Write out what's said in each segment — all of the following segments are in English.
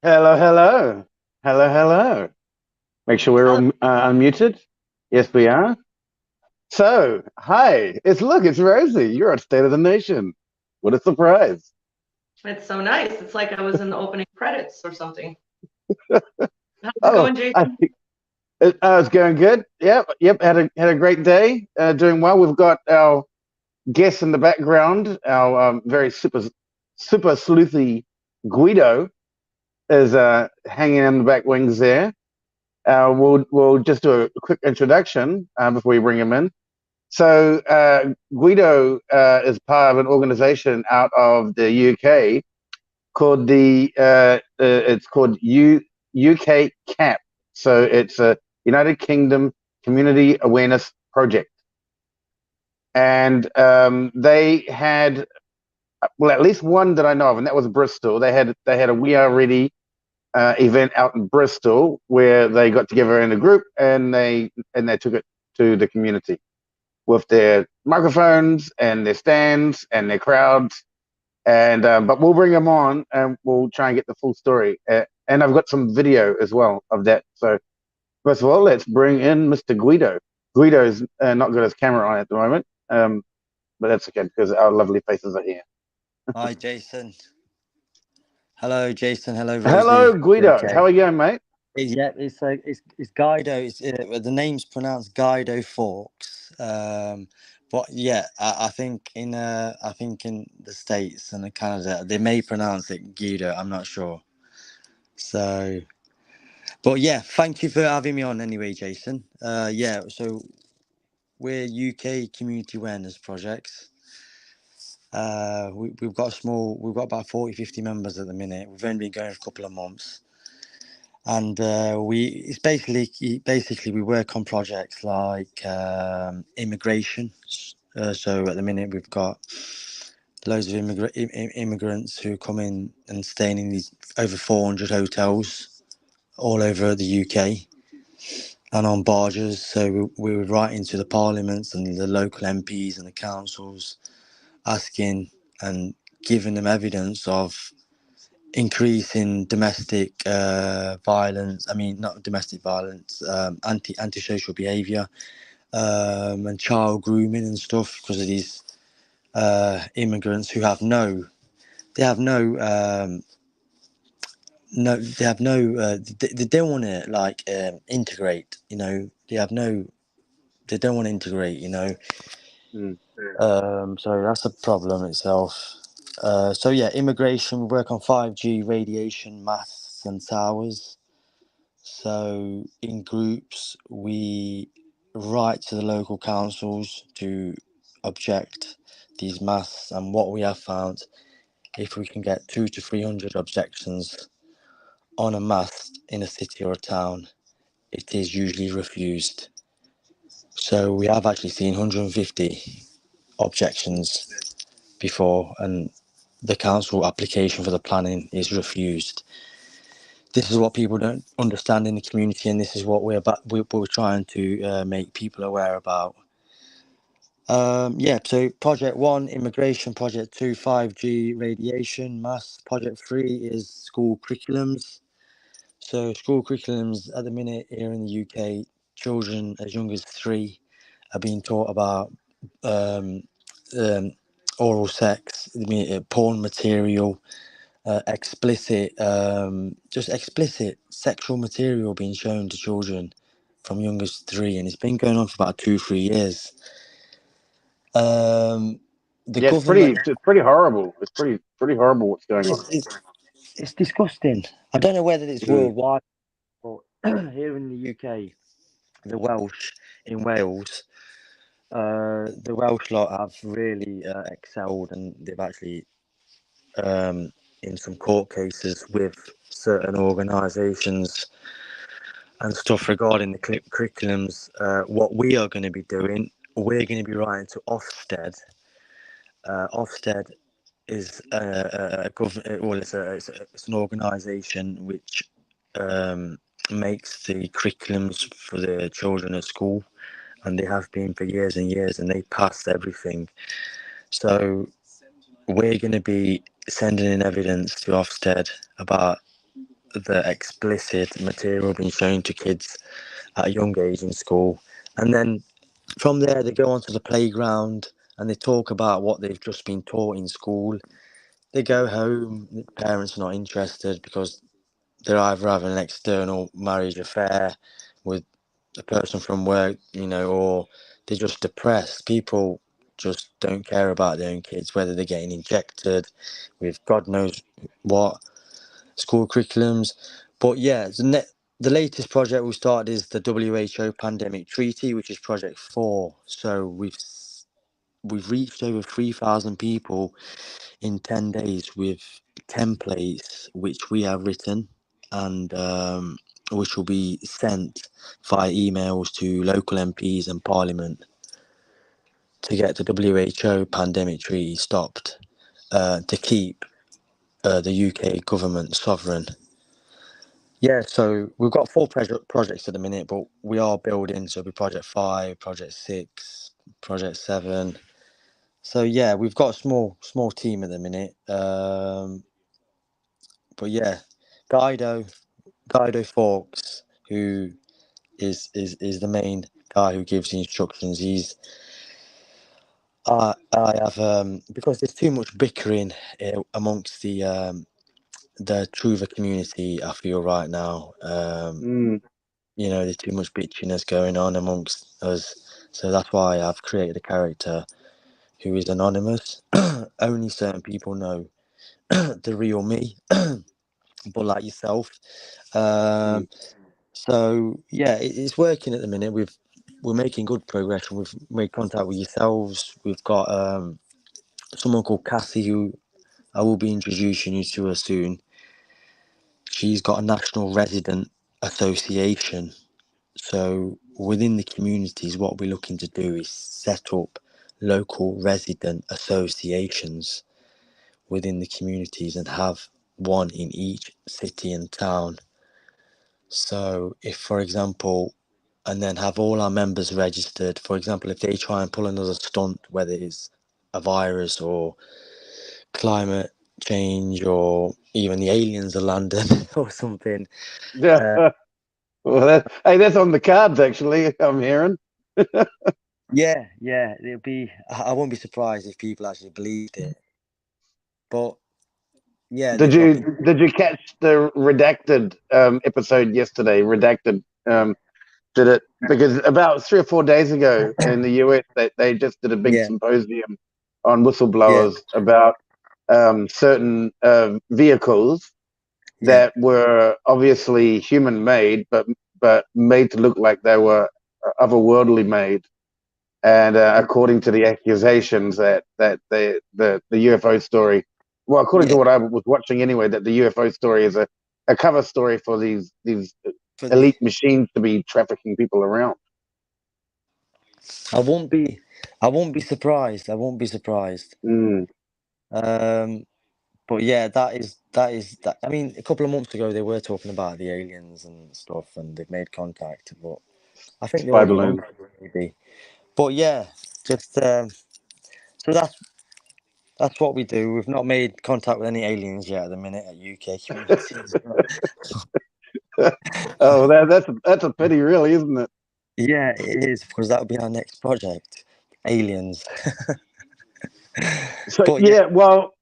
Hello, hello. Hello, hello. Make sure we're Hello. all unmuted. Yes, we are. So, hi. It's Rosie. You're on State of the Nation. What a surprise. It's so nice. It's like I was in the opening credits or something. How's it Oh, going, Jason? it's going good. Yep. Had a great day. Doing well. We've got our guest in the background. Our very super sleuthy Guido is hanging in the back wings there. We'll just do a quick introduction before we bring him in. So Guido is part of an organization out of the UK called it's called UKCAP. So it's a United Kingdom Community Awareness Project, and they had well at least one that I know of, and that was Bristol. They had a We Are Ready event out in Bristol where they got together in a group and they took it to the community with their microphones and their stands and their crowds. And but we'll bring them on and we'll try and get the full story. And I've got some video as well of that. So first of all, let's bring in Mr. Guido. Guido's not got his camera on at the moment, but that's okay because our lovely faces are here. Hi, Jason. Hello, Jason. Hello, Hello, Rosie. Guido. How Okay. are you going, mate? Yeah, it's Guido. The name's pronounced Guido Fawkes. But yeah, I think in the States and in Canada they may pronounce it Guido. I'm not sure. So, but yeah, thank you for having me on anyway, Jason. Yeah. So we're UK Community Awareness Projects. We've got about 40, 50 members at the minute. We've only been going for a couple of months. And it's basically we work on projects like immigration. So at the minute we've got loads of immigrants who come in and staying in these over 400 hotels all over the UK and on barges. So we were writing to the parliaments and the local MPs and the councils, asking and giving them evidence of increase in domestic violence. I mean, not domestic violence, antisocial behaviour, and child grooming and stuff because of these immigrants who have no, they have no, no, they have no, they don't want to like integrate. You know, they don't want to integrate. You know, Mm. so that's a problem itself. So yeah, immigration. We work on 5G radiation masts and towers. So, in groups, we write to the local councils to object these masts, and what we have found, if we can get 200 to 300 objections on a mast in a city or a town, it is usually refused. So, we have actually seen 150 objections before, and the council application for the planning is refused. This is what people don't understand in the community, and this is what we're trying to make people aware about. Yeah, so project one, immigration; project two, 5G radiation mass; project three is school curriculums. So school curriculums at the minute here in the UK, children as young as 3 are being taught about um, um, oral sex, porn material, just explicit sexual material being shown to children from young as 3, and it's been going on for about 2 3 years. Um, the Yeah, government, it's pretty horrible. It's pretty horrible what's going on. it's disgusting. I don't know whether it's Mm. worldwide, but here in the UK, the Welsh in Wales, the Welsh lot have really excelled, and they've actually um, in some court cases with certain organisations and stuff regarding the curriculums. What we are going to be doing, we're going to be writing to Ofsted. Ofsted is a government. Well, it's an organisation which um, makes the curriculums for the children at school, and they have been for years and years, and they pass everything. So we're going to be sending in evidence to Ofsted about the explicit material being shown to kids at a young age in school. And then from there, they go onto the playground and they talk about what they've just been taught in school. They go home, the parents are not interested because they're either having an external marriage affair with a person from work, or they're just depressed. People just don't care about their own kids, whether they're getting injected with God knows what school curriculums. But yeah, the latest project we started is the WHO Pandemic Treaty, which is Project 4. So we've reached over 3,000 people in 10 days with templates which we have written and which will be sent via emails to local MPs and Parliament to get the WHO pandemic treaty stopped, to keep the UK government sovereign. Yeah, so we've got 4 projects at the minute, but we are building. So it'll be Project 5, Project 6, Project 7. So yeah, we've got a small team at the minute. But yeah, Guido Fawkes, who is the main guy who gives the instructions. I have because there's too much bickering amongst the Truva community. I feel right now, there's too much bitchiness going on amongst us. So that's why I've created a character who is anonymous. Only certain people know the real me, but like yourself. So yeah, it's working at the minute. We're making good progression. We've made contact with yourselves. We've got someone called Cassie who I will be introducing you to her soon. She's got a national resident association. So within the communities, what we're looking to do is set up local resident associations within the communities and have one in each city and town. So if, for example, and then have all our members registered, for example, if they try and pull another stunt, whether it's a virus or climate change or even the aliens are landing or something. Yeah. Well, that's on the cards, actually, I'm hearing. Yeah, it'll be. I won't be surprised if people actually believed it. But yeah, Did they've not been. you catch the redacted episode yesterday? Redacted did it because about 3 or 4 days ago in the US they just did a big Yeah, symposium on yeah, whistleblowers about certain vehicles yeah, that were obviously human made, but made to look like they were otherworldly made. And according to the accusations the UFO story, well, according to yeah. what I was watching anyway, that the UFO story is a cover story for these For the, elite machines to be trafficking people around. I won't be. I won't be surprised. I won't be surprised. Mm. Um, but yeah, that. I mean, a couple of months ago they were talking about the aliens and stuff, and they've made contact. But I think they're Spy all balloon. global, maybe. But yeah, just so that's what we do. We've not made contact with any aliens yet at the minute at UK communities. Oh, that's a pity, really, isn't it? Yeah, it is because that would be our next project, aliens. So But yeah, yeah, well,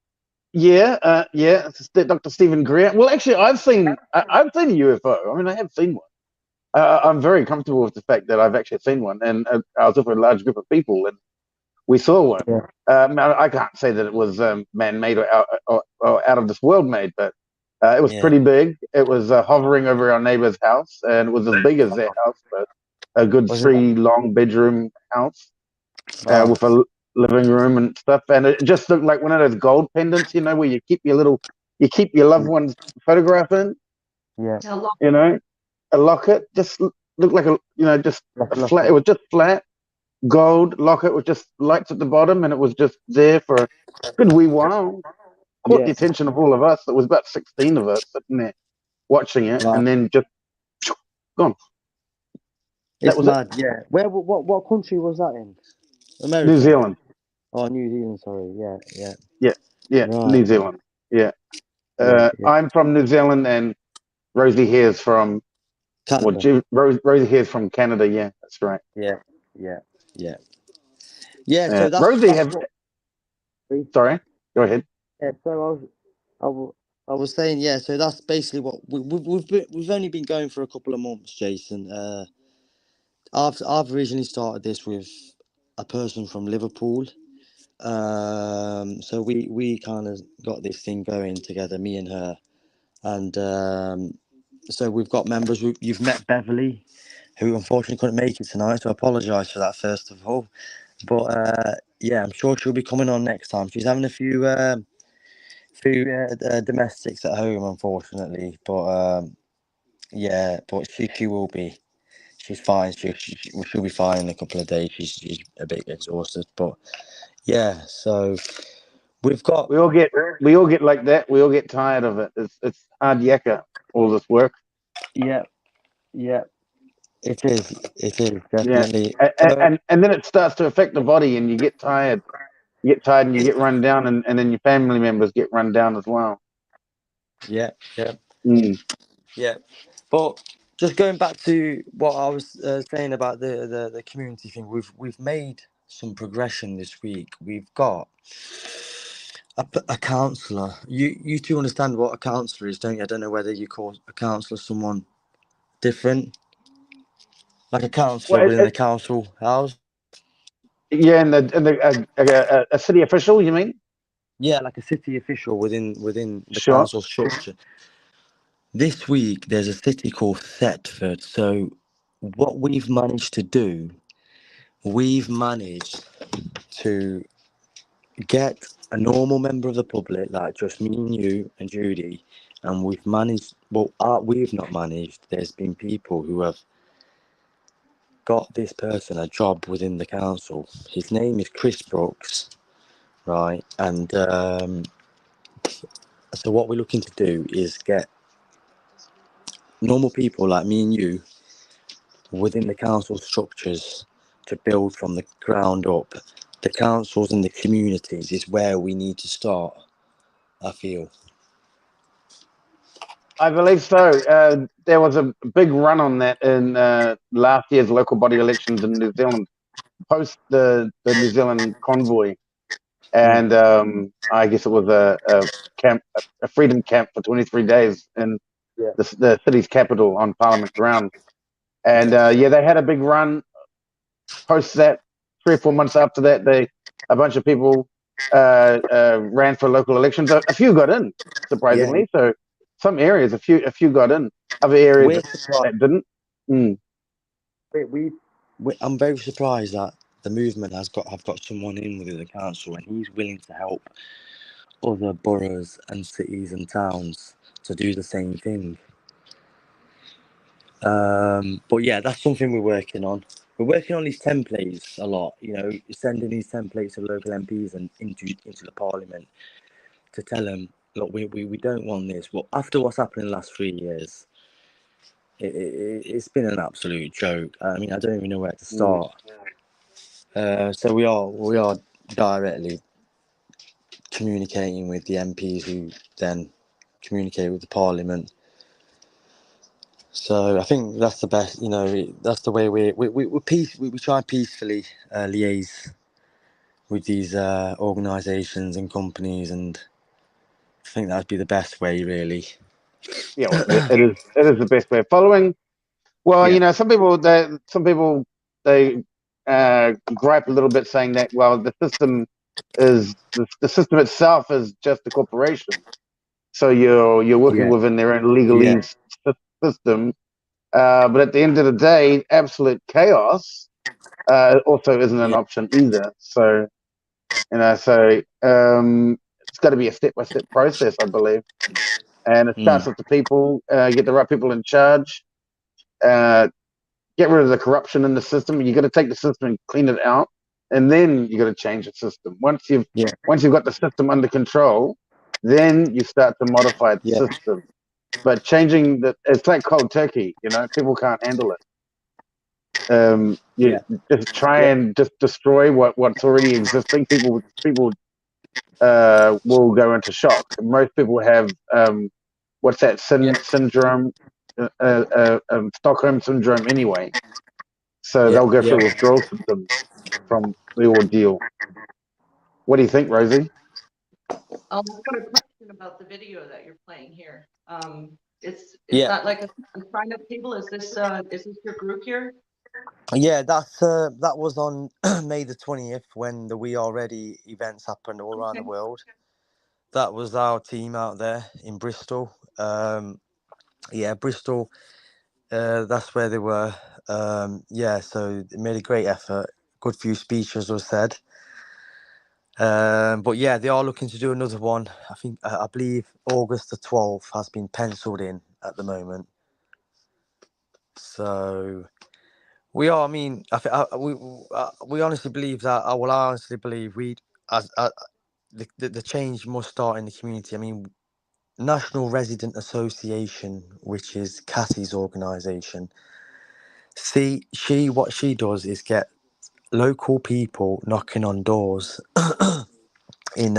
yeah, it's Dr. Stephen Greer. Well, actually, I've seen a UFO. I mean, I have seen one. I'm very comfortable with the fact that I've actually seen one, and I was with a large group of people, and we saw one. yeah, I can't say that it was man-made or out of this world made, but it was yeah. pretty big. It was hovering over our neighbor's house, and it was as big as their house, but a good Was it? 3 long bedroom house Wow. with a living room and stuff. And it just looked like one of those gold pendants, where you keep your loved one's photograph in, Yeah. Hello. a locket. Just looked like just Let's a look flat. It at. was just flat gold locket with just lights at the bottom, and it was just there for a good wee while. Caught Yeah. the attention of all of us. There was about 16 of us sitting there watching it, Wow. and then just gone. That It's was it. mad. Yeah. Where? What country was that in? New America. Zealand. Oh, New Zealand. Sorry. Yeah. Yeah. Yeah, yeah, Right. New Zealand. Yeah. Yeah. Yeah. I'm from New Zealand, and Rosie Hare's from Canada. Rosie Hare's from Canada. Yeah, that's right. Yeah, yeah, yeah, yeah. So Rosie, that's what. sorry, go ahead. Yeah, so I was saying, yeah. So that's basically what we've only been going for a couple of months, Jason. I've originally started this with a person from Liverpool. So we kind of got this thing going together, me and her, and so we've got members. You've met Beverly, who unfortunately couldn't make it tonight, so I apologise for that first of all. But yeah, I'm sure she'll be coming on next time. She's having a few domestics at home, unfortunately, but yeah, but she will be. She's fine. She'll be fine in a couple of days. She's a bit exhausted, but yeah. So we've got. We all get like that. We all get tired of it. It's hard yakka, all this work. Yeah, yeah. It is. It is Yeah, definitely. and then it starts to affect the body, and you get tired. You get tired, and you get run down, and then your family members get run down as well. Yeah, yeah, Mm. yeah. But just going back to what I was saying about the community thing, we've made some progression this week. We've got a counsellor. You two understand what a counsellor is, don't you? I don't know whether you call a counsellor someone different, like a counsellor Well, within the council house. yeah, and a city official, you mean? Yeah, like a city official within the Sure. council structure. This week, there's a city called Thetford. So, what we've managed to do, we've managed to get a normal member of the public, like just me and you and Judy, and we've managed. Well, we've not managed. There's been people who have got this person a job within the council. His name is Chris Brooks, right? And so, what we're looking to do is get normal people like me and you within the council structures to build from the ground up. The councils and the communities is where we need to start, I feel. I believe so. There was a big run on that in last year's local body elections in New Zealand, post the New Zealand convoy, Mm. and I guess it was a camp, a freedom camp for 23 days in Yeah. the city's capital on Parliament grounds. And yeah, they had a big run. Post that, 3 or 4 months after that, a bunch of people ran for local elections. A few got in, Yeah. surprisingly. So some areas, a few got in. Other areas We're surprised. that didn't. Mm. I'm very surprised that the movement have got someone in within the council and he's willing to help other boroughs and cities and towns to do the same thing. But yeah, that's something we're working on. We're working on these templates a lot, sending these templates to local MPs and into the parliament to tell them, look, we don't want this. Well, after what's happened in the last 3 years, it's been an absolute joke. I mean, I don't even know where to Mm. start. So we are directly communicating with the MPs who then communicate with the parliament. So I think that's the best, that's the way we try and peacefully liaise with these organisations and companies, and I think that'd be the best way, really. Yeah, well, it is the best way of following. Well, Yeah, some people gripe a little bit, saying that, well, the system itself is just a corporation, so you're working yeah, within their own yeah, legalese system. But at the end of the day, absolute chaos also isn't an yeah, option either. So it's got to be a step-by-step process, I believe, and it starts mm, with the people. Get the right people in charge. Uh, get rid of the corruption in the system. You got to take the system and clean it out, and then you got to change the system. yeah, Once you've got the system under control, then you start to modify the yeah, system. But changing it's like cold turkey. People can't handle it. You yeah, just try yeah, and just destroy what's already existing. People will go into shock. Most people have what's that Yeah, syndrome, Stockholm syndrome anyway. So yeah, they'll go yeah. through withdrawal symptoms from the ordeal. What do you think, Rosie? I've got a question about the video that you're playing here. Is Yeah, that like a sign-up table? Is this your group here? yeah, that was on May the 20th when the We Are Ready events happened all around the Okay. world. That was our team out there in Bristol. Yeah, Bristol. That's where they were. Yeah, so they made a great effort. Good few speeches were said. But yeah, they are looking to do another one. I believe August the 12th has been penciled in at the moment. So we are. I mean, we honestly believe that. I will honestly believe as the change must start in the community. I mean, National Resident Association, which is Cassie's organisation. What she does is get local people knocking on doors in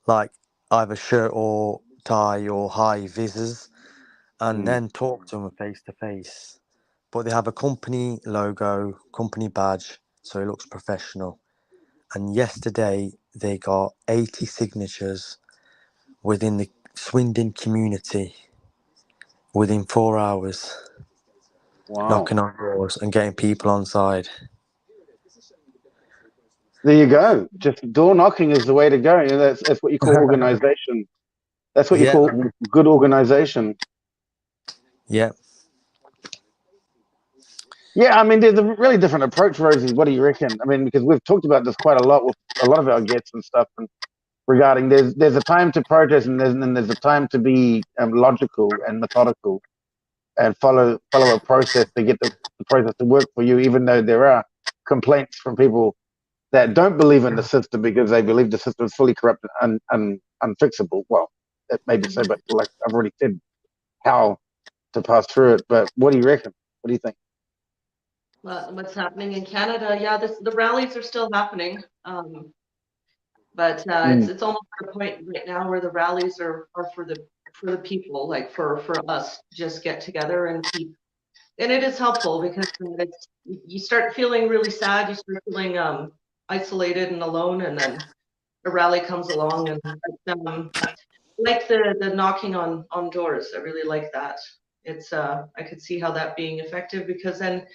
like either shirt or tie or high visors, and Mm. then talk to them face to face. But they have a company logo, company badge, so it looks professional. And yesterday they got 80 signatures within the Swindon community within 4 hours, Wow. knocking on doors and getting people on side. There you go. Just door knocking is the way to go. You know, that's what you call organization. That's what you Yeah, call good organization. yeah. Yeah, I mean, there's a really different approach, Rosie. What do you reckon? I mean, because we've talked about this quite a lot with a lot of our guests and stuff, and regarding there's a time to protest and there's a time to be logical and methodical and follow a process to get the process to work for you, even though there are complaints from people that don't believe in the system because they believe the system is fully corrupt and unfixable. Well, it may be so, but like I've already said, how to pass through it. But what do you reckon? What do you think? What's happening in Canada? Yeah, the rallies are still happening. But Mm, it's almost at a point right now where the rallies are for the people, like for us to just get together and keep. And it is helpful because you start feeling really sad, you start feeling isolated and alone, and then a rally comes along and like the knocking on doors. I really like that. It's I could see how that being effective because then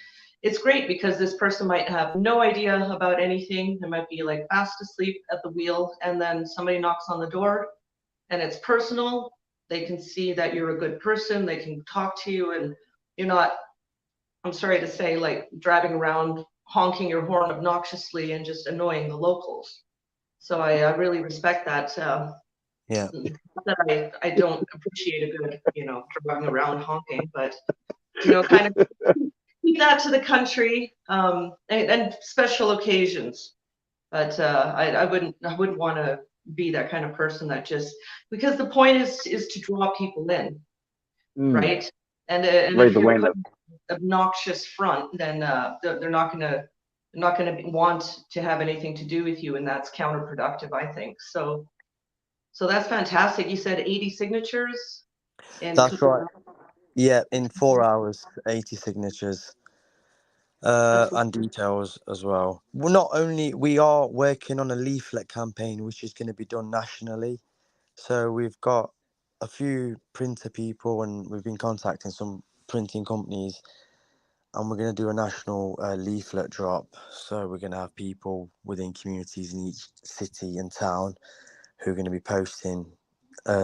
it's great because this person might have no idea about anything. They might be like fast asleep at the wheel, and then somebody knocks on the door and it's personal. They can see that you're a good person. They can talk to you, and you're not, I'm sorry to say, like driving around honking your horn obnoxiously and just annoying the locals. So I really respect that. Yeah. That I don't appreciate a good, driving around honking, but kind of keep that to the country, and special occasions. But I wouldn't want to be that kind of person that just, because the point is to draw people in, mm, right? And raise if you're awareness. putting an obnoxious front, then they're not gonna want to have anything to do with you, and that's counterproductive, I think. So that's fantastic. You said 80 signatures in That's right. Yeah, in 4 hours, 80 signatures. that's And details as well. Well, not only we are working on a leaflet campaign, which is going to be done nationally. So we've got a few printer people, and we've been contacting some printing companies, and we're going to do a national leaflet drop. So we're going to have people within communities in each city and town who are going to be posting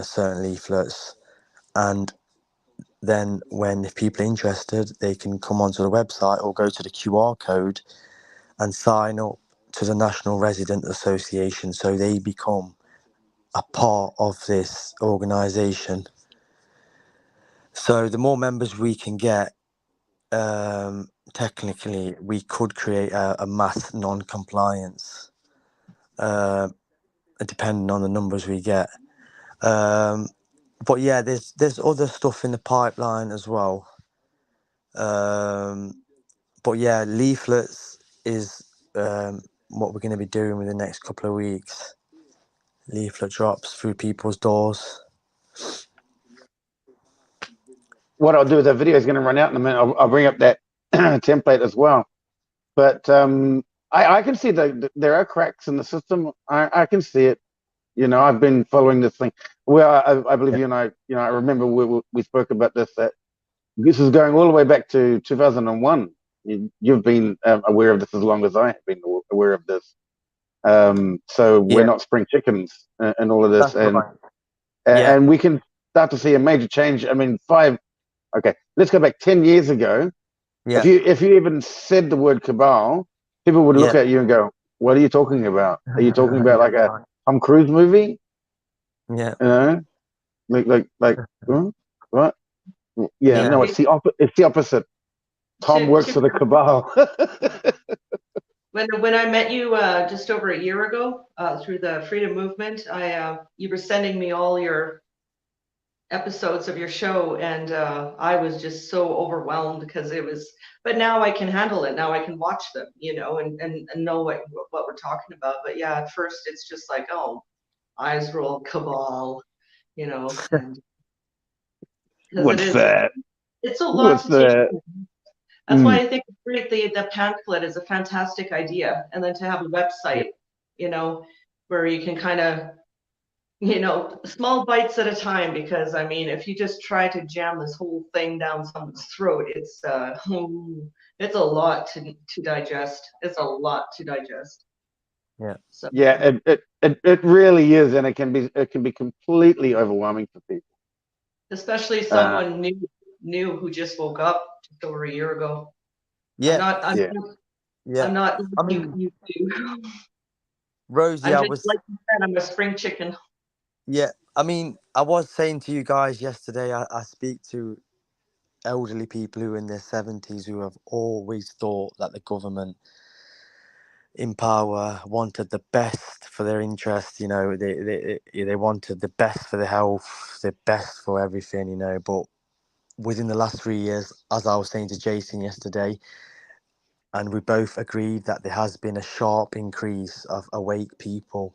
certain leaflets, and then if people are interested, they can come onto the website or go to the QR code and sign up to the National Resident Association, so they become a part of this organisation. So the more members we can get, technically we could create a mass non-compliance, depending on the numbers we get. But yeah, there's other stuff in the pipeline as well. But yeah, leaflets is what we're going to be doing with the next couple of weeks. Leaflet drops through people's doors. what I'll do is our video is going to run out in a minute. I'll bring up that template as well. But I can see that there are cracks in the system. I can see it. I've been following this thing. Well, I believe Yeah. you and I, I remember we spoke about this. That this is going all the way back to 2001. You've been aware of this as long as I have been aware of this. So we're Yeah, not spring chickens and all of this, that's and right. Yeah, and we can start to see a major change. I mean, okay, let's go back 10 years ago. If yeah, you even said the word cabal, people would look yeah. at you and go, "What are you talking about? Are you talking about Yeah, like a Tom Cruise movie? yeah, You know, like huh? What? Yeah, yeah, no, it's the opposite. Tom works To for the cabal." when I met you just over a year ago through the freedom movement, you were sending me all your episodes of your show, and I was just so overwhelmed because it was. But now I can handle it. Now I can watch them, and know what we're talking about. But yeah, at first it's just like, oh, eyes roll, cabal, and because What's that? it's a lot What's to take that? in. That's why Mm. I think it's great. The pamphlet is a fantastic idea, and then to have a yeah, website, where you can kind of, small bites at a time. Because I mean, if you just try to jam this whole thing down someone's throat, it's a lot to digest. It's a lot to digest. yeah, So Yeah, it really is, and it can be completely overwhelming for people. especially Uh, someone new who just woke up just over a year ago. I'm yeah, not. I'm, yeah. yeah. I'm not like I you. mean, You two. Rosie, I'm I just was, like you said. I'm a spring chicken. yeah, I mean, I was saying to you guys yesterday, I speak to elderly people who are in their 70s who have always thought that the government in power wanted the best for their interests. They wanted the best for their health, the best for everything. But within the last 3 years, as I was saying to Jason yesterday, and we both agreed that there has been a sharp increase of awake people,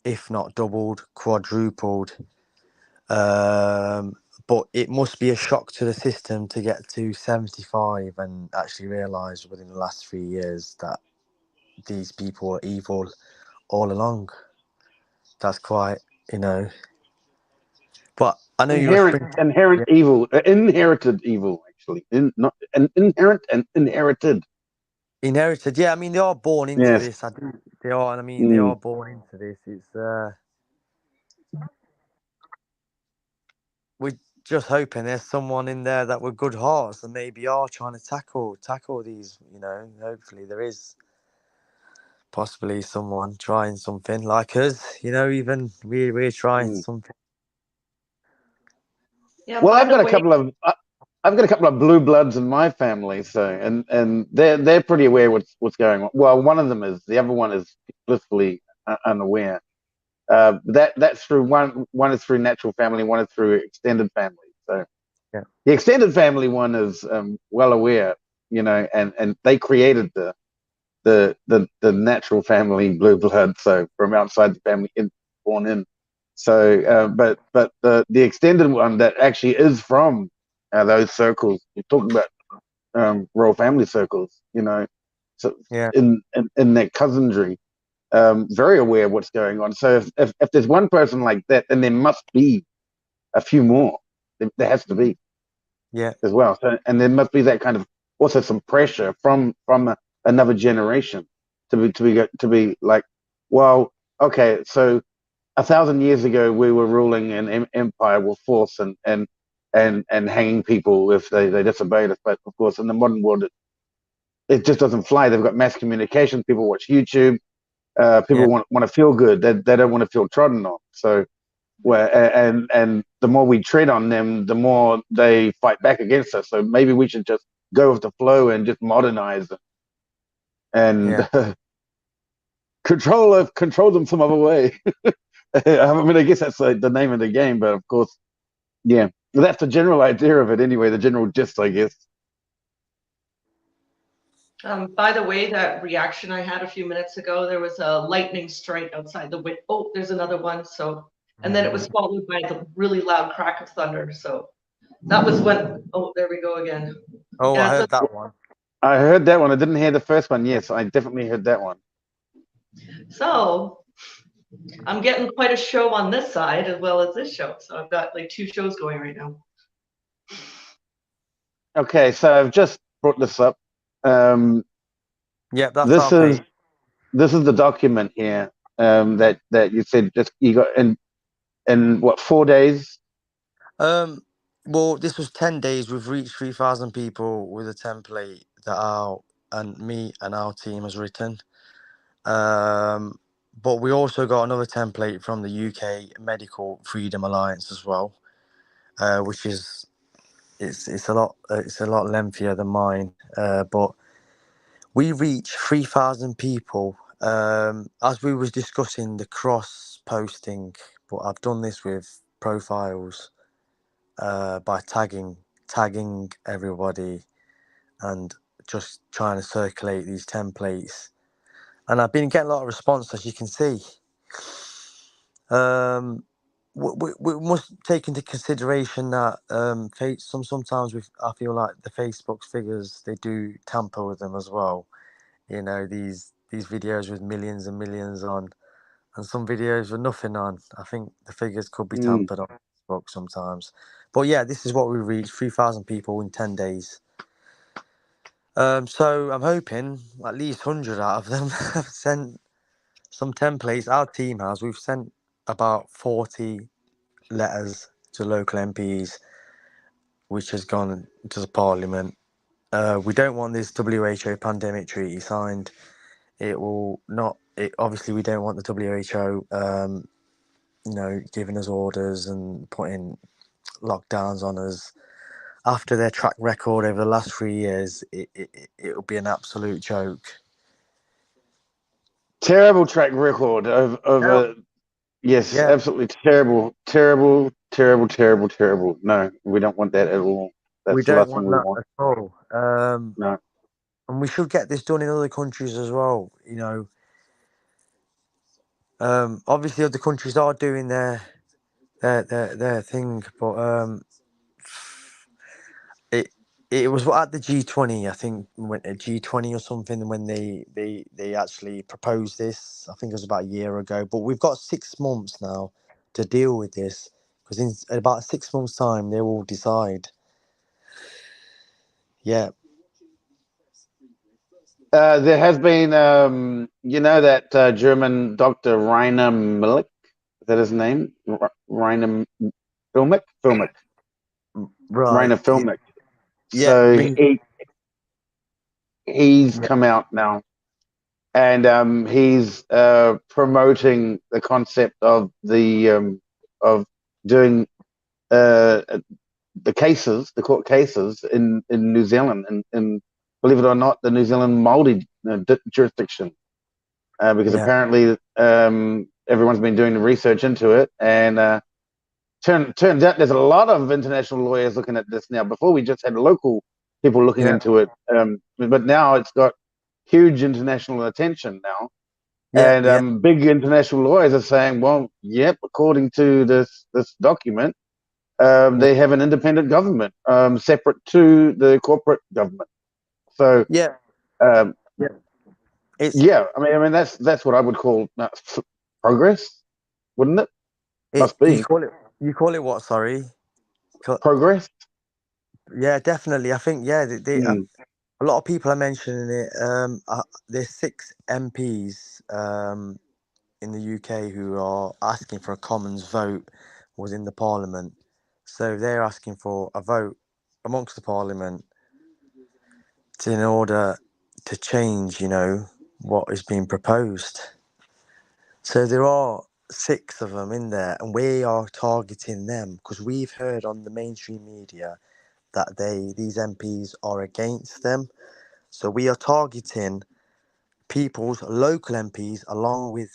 if not doubled, quadrupled. Um, but it must be a shock to the system to get to 75 and actually realise within the last 3 years that these people are evil all along. That's quite, you know. But I know you're a Inherent, spring. inherent Yeah. evil, inherited evil, actually, not an inherent and inherited. Inherited. Yeah, I mean, they are born into Yes. this. I do. They are, and I mean, they Mm. are born into this. We're just hoping there's someone in there that with good hearts and maybe are trying to tackle these. Hopefully there is possibly someone trying something like us. Even we're trying Mm. something. Yeah. Well, By the way, I've got a couple of blue bloods in my family, so and they're pretty aware what's going on. Well, one of them is. The other one is blissfully unaware. That's through one is through natural family, one is through extended family. So Yeah, the extended family one is well aware, and they created the natural family blue blood, so from outside the family born in. So, but the extended one that actually is from those circles. You're talking about royal family circles, so yeah, in their cousinry, very aware of what's going on. So if there's one person like that, then there must be a few more. There has to be yeah, as well. So, and there must be that kind of also some pressure from another generation to be like, well, okay, so 1,000 years ago we were ruling an empire with force and hanging people if they disobeyed us. But of course, in the modern world, it just doesn't fly. They've got mass communication. People watch YouTube. yeah, People want to feel good. They don't want to feel trodden on. So where and the more we tread on them, the more they fight back against us. So maybe we should just go with the flow and just modernize them and yeah, control them some other way. I mean, I guess that's like the name of the game, but of course, yeah, that's the general idea of it anyway. The general gist, I guess. by the way, that reaction I had a few minutes ago, there was a lightning strike outside the window. Oh, there's another one. So, and then it was followed by the really loud crack of thunder. So, That was when, oh, there we go again. Oh, I Yeah, heard that one. I heard that one. I didn't hear the first one. Yes, I definitely heard that one. so I'm getting quite a show on this side as well as this show. So I've got like 2 shows going right now. Okay, so I've just brought this up. Yeah, that's This our page. is the document here that you said just you got in what 4 days? Well, this was 10 days. We've reached 3,000 people with a template that our and me and our team has written. But we also got another template from the UK Medical Freedom Alliance as well, which is it's a lot lengthier than mine. But we reached 3,000 people. As we was discussing the cross posting, but I've done this with profiles by tagging everybody and just trying to circulate these templates. And I've been getting a lot of response, as you can see. We must take into consideration that sometimes I feel like the Facebook's figures, they do tamper with them as well. You know, these videos with millions and millions on, and some videos with nothing on. I think the figures could be Mm. tampered on Facebook sometimes. But yeah, this is what we reached: 3,000 people in 10 days. So I'm hoping at least 100 out of them have sent some templates. Our team has. We've sent about 40 letters to local MPs, which has gone to the Parliament. We don't want this WHO pandemic treaty signed. It will not. Obviously, we don't want the WHO, giving us orders and putting lockdowns on us. After their track record over the last 3 years, it'll be an absolute joke. Terrible track record over. Yes, Yeah, absolutely terrible, terrible, terrible, terrible, terrible. No, we don't want that at all. we That's the don't last thing want we that want. at all. No. And we should get this done in other countries as well. Obviously, other countries are doing their thing, but it it was at the G20, I think, when a G20 or something, when they actually proposed this. I think it was about a year ago. But we've got 6 months now to deal with this, because in about 6 months' time they will decide. Yeah, There has been, that German doctor Rainer Millik. Is that his name? Rainer Filmic, right. Rainer Filmic. Yeah, So ring. he's Yeah, come out now, and he's promoting the concept of doing uh, the court cases in New Zealand, and believe it or not, the New Zealand Māori jurisdiction, because yeah, apparently everyone's been doing the research into it, and turns out there's a lot of international lawyers looking at this now. Before we just had local people looking yeah, into it, but now it's got huge international attention now, yeah, and yeah, big international lawyers are saying, well, yep, according to this document, yeah, they have an independent government, separate to the corporate government. So, yeah, um, yeah. It's yeah, I mean that's what I would call progress, wouldn't it? it. Must be You call it what? Sorry. progress. Yeah, definitely. I think Mm. a lot of people are mentioning it. There's 6 MPs in the UK who are asking for a Commons vote within the Parliament. So they're asking for a vote amongst the Parliament in order to change, what is being proposed. So there are 6 of them in there, and we are targeting them because we've heard on the mainstream media that these MPs are against them. So we are targeting people's local MPs along with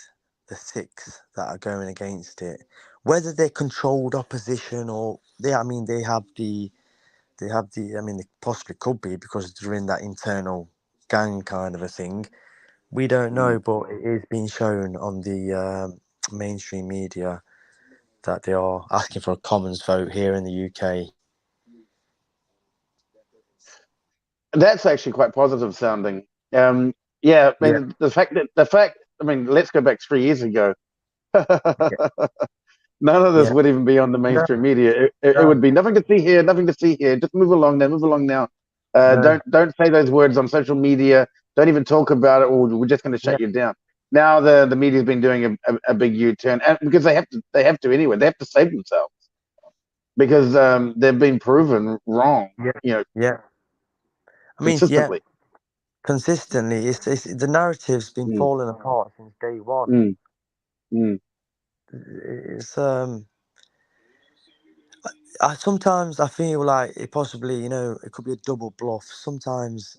the 6 that are going against it. Whether they're controlled opposition or they possibly could be because they're in that internal gang kind of a thing. We don't know, Mm. but it is being shown on the mainstream media that they are asking for a Commons vote here in the UK. That's actually quite positive sounding. Yeah, I Yeah, mean, I mean, let's go back 3 years ago. yeah, None of this yeah. would even be on the No, mainstream media. It no, would be nothing to see here, nothing to see here. Just move along now, move along now. no. Don't say those words on social media. Don't even talk about it, or we're just going to Yeah, shut you down. Now the media's been doing a big U-turn, and because they have to anyway. They have to save themselves because they've been proven wrong, yeah, you know, yeah. I mean, yeah, consistently. consistently, it's the narrative's been Mm, falling apart since day one. mm, mm, It's sometimes I feel like it possibly, it could be a double bluff. Sometimes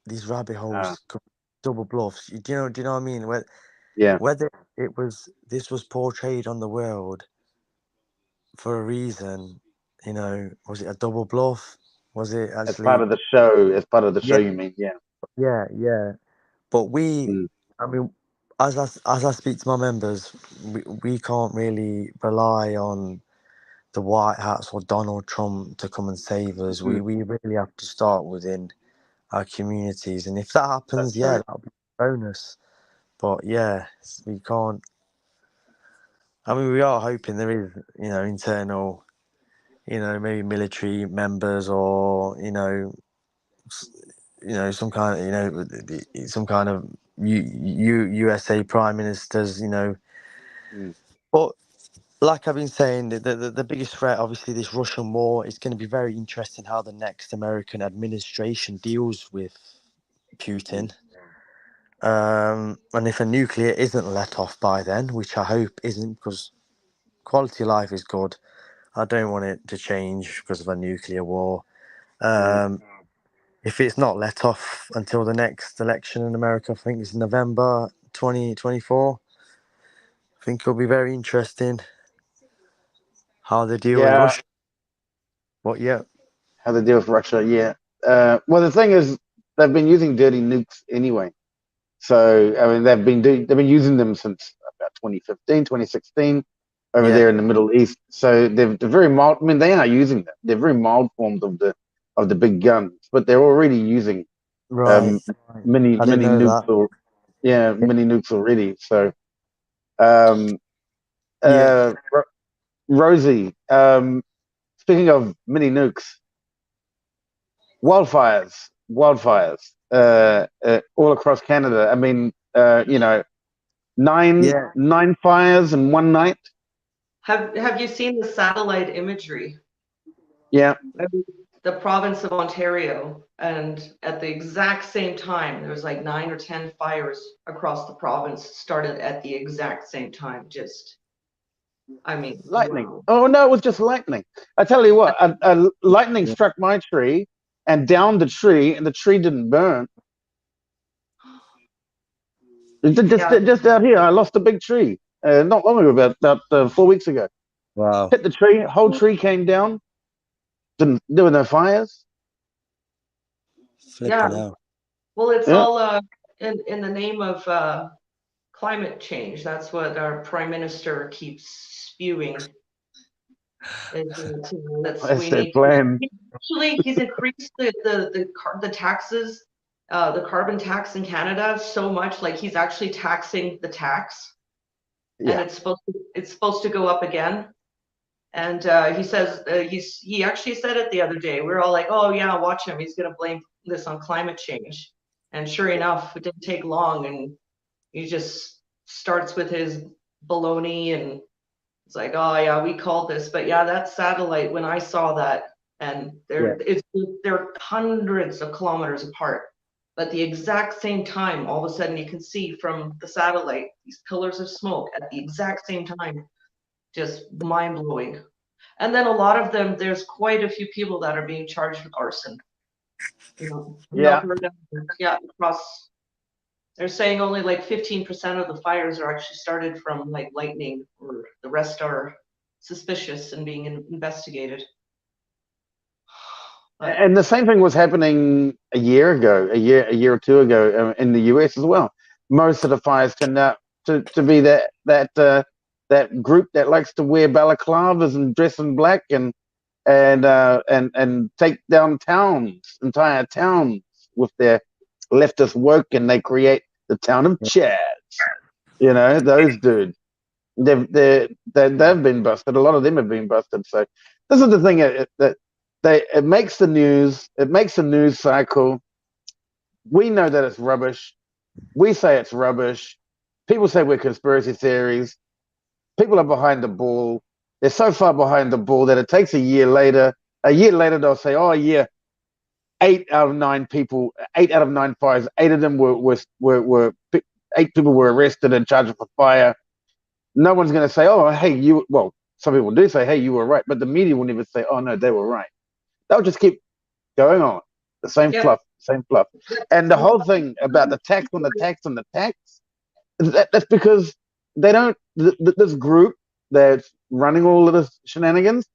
these rabbit uh, holes could be double bluffs. Do you know what I mean? yeah, Whether this was portrayed on the world for a reason, was it a double bluff? Was it as part actually? of the show, as part of the show, Yeah, you mean? Yeah. yeah, yeah. But Mm, I mean, as I speak to my members, we can't really rely on the White Hats or Donald Trump to come and save us. mm, We really have to start within our communities, and if that happens, that's yeah, right. that'll be a bonus. But yeah, we can't. I mean, we are hoping there is, internal, maybe military members or some kind of, some kind of USA prime ministers, Mm, But like I've been saying, the biggest threat, obviously, this Russian war, is going to be very interesting how the next American administration deals with mm. Putin. And if a nuclear isn't let off by then, which I hope isn't, because quality of life is good. I don't want it to change because of a nuclear war. Mm. Um, if it's not let off until the next election in America, I think it's November 2024. I think it'll be very interesting how they deal with Yeah, Russia. But yeah, how they deal with Russia. Yeah. Well, the thing is, they've been using dirty nukes anyway. So I mean, they've been using them since about 2015, 2016, over yeah, there in the Middle East. So they're very mild. I mean, they are using them. They're very mild forms of the big guns, but they're already using right. um, Right. mini I didn't mini know nukes that. or yeah, Yeah, mini nukes already. So um, yeah, uh, Rosie, speaking of mini nukes, wildfires, all across Canada. I mean, yeah, nine fires in one night. Have you seen the satellite imagery? Yeah, The province of Ontario, and at the exact same time, there was like 9 or 10 fires across the province, started at the exact same time. Just, I mean, lightning. wow. Oh no, it was just lightning. I tell you what, a lightning yeah. struck my tree and downed the tree, and the tree didn't burn. Yeah, Just out here, I lost a big tree not long ago, about 4 weeks ago. Wow, Hit the tree, whole tree came down. Didn't There were no fires. yeah. flipping out. Well, it's Yeah, all in the name of climate change. That's what our prime minister keeps spewing. Is that's that's we their need. plan. Actually, he's increased the taxes, the carbon tax in Canada so much. Like he's actually taxing the tax, and Yeah, it's supposed to go up again. And he says he actually said it the other day. We were all like, "Oh yeah, watch him. He's going to blame this on climate change." And sure enough, it didn't take long, and he just starts with his baloney, and it's like, "Oh yeah, we called this." But yeah, that satellite. When I saw that, and Yeah, they're hundreds of kilometers apart, but the exact same time, all of a sudden you can see from the satellite these pillars of smoke at the exact same time. Just mind blowing. And then a lot of them, there's quite a few people that are being charged with arson. In yeah. Alberta, yeah, across. They're saying only like 15% of the fires are actually started from like lightning, or the rest are suspicious and being investigated. But And the same thing was happening a year ago, a year or two ago in the US as well. Most of the fires turned out to be that group that likes to wear balaclavas and dress in black and take down towns, entire towns. with their leftist woke, and they create the town of Chads. Those dudes. They've been busted. A lot of them have been busted. So this is the thing that it makes the news. It makes the news cycle. We know that it's rubbish. We say it's rubbish. People say we're conspiracy theories. People are behind the ball. They're so far behind the ball that it takes a year later. A year later, they'll say, "Oh yeah, 8 out of 9 people, 8 out of 9 fires. 8 of them were 8 people were arrested and charged for fire." No one's going to say, "Oh, hey, you." Well, some people do say, "Hey, you were right," but the media will never say, "Oh no, they were right." They'll just keep going on the same Yep. fluff, same fluff. And the whole thing about the tax on the tax on the tax, that's because they don't. This group that's running all of this shenanigans,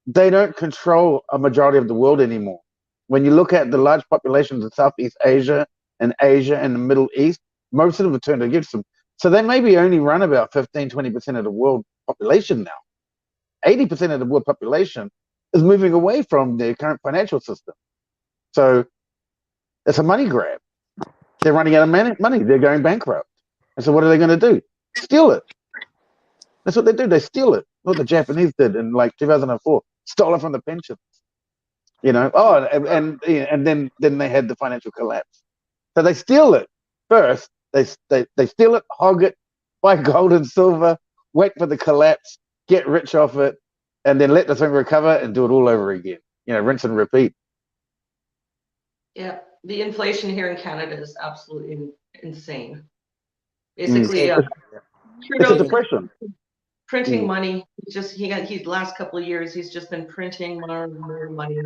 they don't control a majority of the world anymore. When you look at the large populations of Southeast Asia and the Middle East, most of them are turned against them. So they maybe only run about 15-20% of the world population now. 80% of the world population is moving away from their current financial system. So it's a money grab. They're running out of money. They're going bankrupt. And so what are they going to do? Steal it. That's what they do. They steal it. What the Japanese did in like 2004. Stole it from the pensions. Oh, and then they had the financial collapse. So they steal it first. They steal it, hog it, buy gold and silver, wait for the collapse, get rich off it, and then let the thing recover and do it all over again. Rinse and repeat. Yeah, the inflation here in Canada is absolutely insane. Basically, It's a depression. printing money. He's last couple of years, he's just been printing more and more money.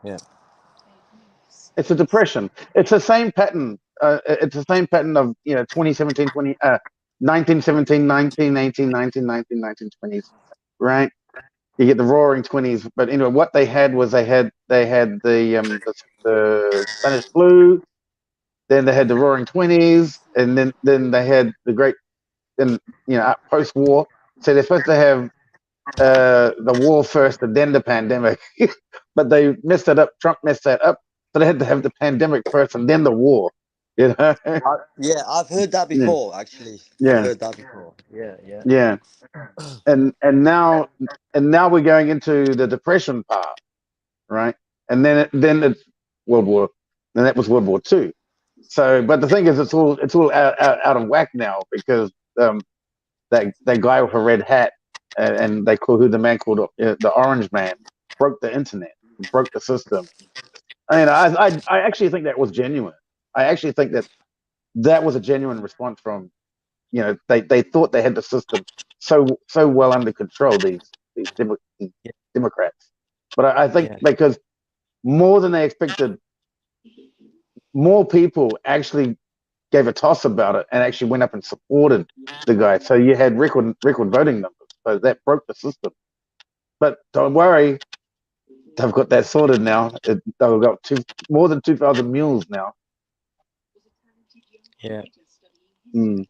Yeah. It's a depression. It's the same pattern. It's the same pattern of 2017, 1917, 1918, 1919, 1920s, right? You get the Roaring Twenties, but what they had was they had the Spanish flu, then they had the Roaring Twenties, and then they had the Great, and post war. So they're supposed to have the war first and then the pandemic, but they messed it up. Trump messed that up, so they had to have the pandemic first and then the war. Yeah, I've heard that Yeah. before. Actually, I've Yeah. heard that before. Yeah. Yeah. And now we're going into the depression part, right? And then it's World War, and that was World War II. So, but the thing is, it's all out of whack now because that guy with a red hat, and they call who the man called the Orange Man, broke the internet, broke the system. I actually think that was genuine. I actually think that was a genuine response from they thought they had the system so well under control, these Democrats. But I think because more than they expected, more people actually gave a toss about it and actually went up and supported the guy. So you had record voting numbers. So that broke the system. But don't worry, they've got that sorted now. They've got more than 2,000 mules now. Yeah. Mm.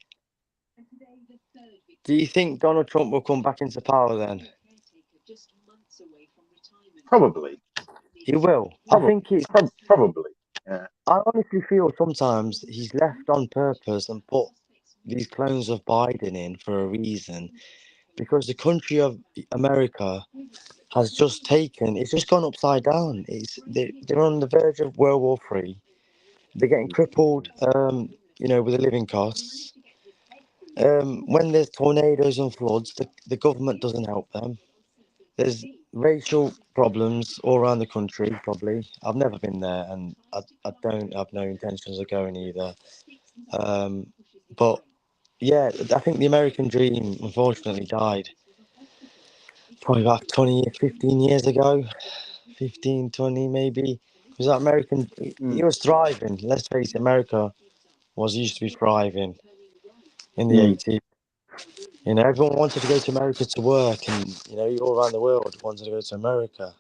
Do you think Donald Trump will come back into power then? Probably. He will. I think he. Probably. Yeah. I honestly feel sometimes he's left on purpose and put these clones of Biden in for a reason, because the country of America has just it's just gone upside down. They're on the verge of World War III. They're getting crippled, with the living costs. When there's tornadoes and floods, the government doesn't help them. There's racial problems all around the country, probably. I've never been there, and I don't have no intentions of going either. But yeah, I think the American dream unfortunately died probably about 15 years ago. 15, 20 maybe. Because that American, he was thriving. Let's face it, America used to be thriving in the 80s. Everyone wanted to go to America to work, and all around the world wanted to go to America.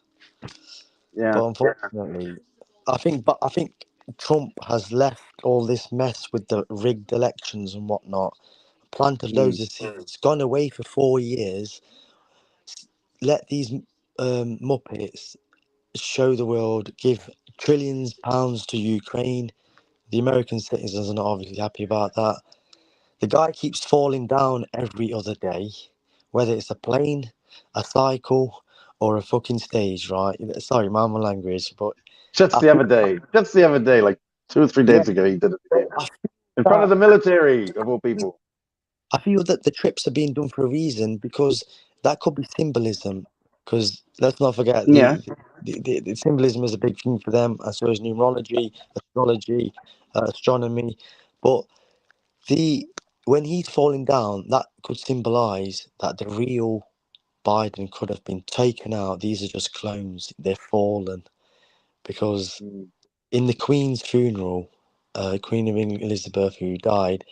Yeah. But unfortunately, I think Trump has left all this mess with the rigged elections and whatnot, planted loads of seeds, gone away for 4 years, let these muppets show the world, give trillions pounds to Ukraine. The American citizens are not obviously happy about that. The guy keeps falling down every other day, whether it's a plane, a cycle, or a fucking stage, right? Sorry, my language, but Just I the feel, other day, like 2 or 3 days yeah, ago, he did it again I feel in front of that the military of all people. I feel that the trips are being done for a reason because that could be symbolism. Because let's not forget Yeah, the symbolism is a big thing for them, and so is numerology, astrology, astronomy. But the when he's falling down, that could symbolize that the real Biden could have been taken out. These are just clones. They're fallen because mm, in the Queen's funeral, Queen of Elizabeth, who died,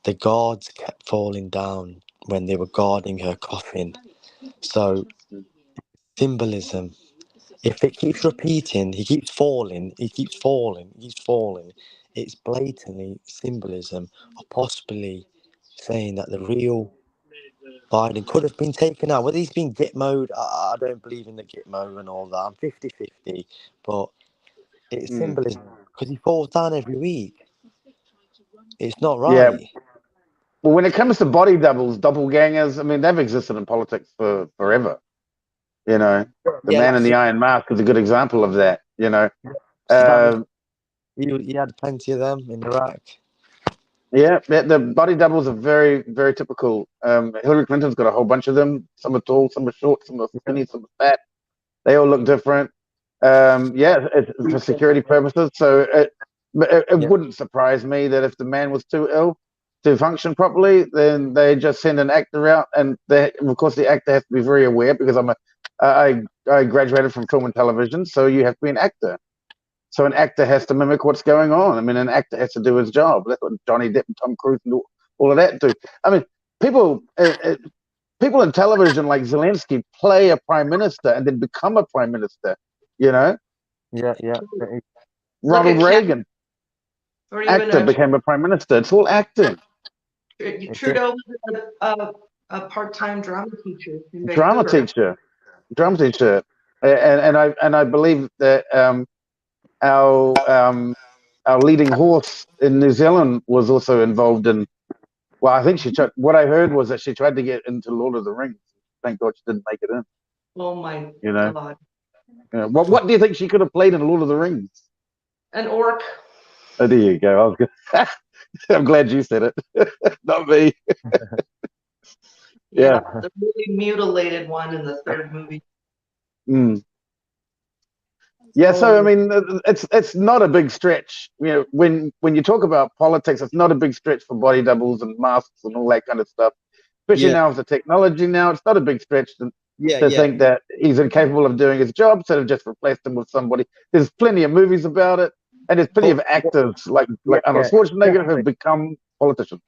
the guards kept falling down when they were guarding her coffin. So mm. symbolism. If it keeps repeating, he keeps falling, he keeps falling, he keeps falling. It's blatantly symbolism, or possibly saying that the real Biden could have been taken out. Whether he's been gitmoed, I don't believe in the gitmo and all that. I'm 50-50, but it's Mm. symbolism because he falls down every week. It's not Yeah. right. Well, when it comes to body doubles, doppelgangers, I mean, they've existed in politics for forever. You know, the Yeah, man like in the iron mask is a good example of that. You know, Saddam uh, Hussein, he had plenty of them in Iraq. yeah, the body doubles are very, very typical. Hillary Clinton's got a whole bunch of them. Some are tall, some are short, some are skinny, some are fat. They all look different. Yeah, it's for security purposes. So it Yeah, wouldn't surprise me that if the man was too ill to function properly, then they just send an actor out, and of course the actor has to be very aware because I graduated from film and television, so you have to be an actor. So an actor has to mimic what's going on. I mean, an actor has to do his job. That's what Johnny Depp and Tom Cruise and all of that do. I mean, people people in television like Zelensky play a prime minister and then become a prime minister. You know, yeah. Look Ronald at Cam Reagan, or even actor, became a prime minister. It's all acting. It's it. Trudeau was a part-time drama teacher in Drama Vancouver. teacher, drama teacher, and I believe that our our leading horse in New Zealand was also involved in. Well, I think she tried. What I heard was that she tried to get into Lord of the Rings. Thank God she didn't make it in. Oh my You know, God. what do you think she could have played in Lord of the Rings? An orc. Oh, there you go. I was good. I'm glad you said it, not me. Yeah, Yeah. the really mutilated one in the third movie. Mm. Yeah, so I Oh, mean, it's not a big stretch. You know, when you talk about politics, it's not a big stretch for body doubles and masks and all that kind of stuff. Especially Yeah, now with the technology, now it's not a big stretch yeah, to yeah. think that he's incapable of doing his job, so they've just replaced him with somebody. There's plenty of movies about it, and there's plenty But of actors like yeah, Arnold yeah, Schwarzenegger who've definitely. become politicians.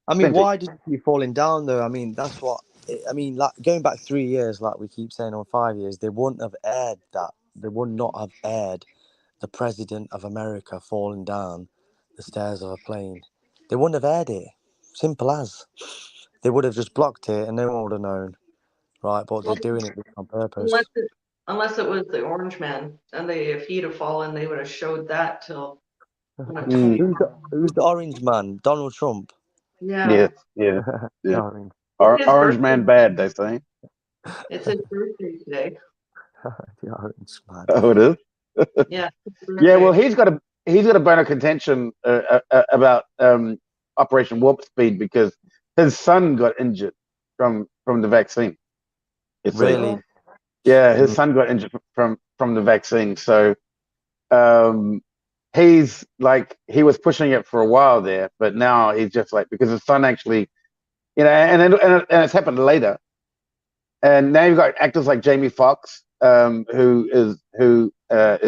I mean, Plenty. why did he keep falling down though? I mean, that's what. I mean, like going back 3 years, like we keep saying, on 5 years, they wouldn't have aired that. They would not have aired the president of America falling down the stairs of a plane. They wouldn't have aired it. Simple as. They would have just blocked it, and no one would have known, right? But they're well, doing it on unless purpose. it, unless it was the Orange Man, and if he'd have fallen, they would have showed that till Mm, 20. Who's the orange man? Donald Trump. Yeah, yes, yeah, The yeah. orange. it's his Orange birthday. man bad, they say. It's his birthday today. The orange man. Oh, it is. Yeah, his Yeah, well, birthday. he's got a bone of contention about Operation Warp Speed because his son got injured from the vaccine. You see, Really? Oh, yeah, his Mm, son got injured from the vaccine, so um, he's like he was pushing it for a while there, but now he's just like because his son actually, and it's happened later, and now you've got actors like Jamie Foxx, who is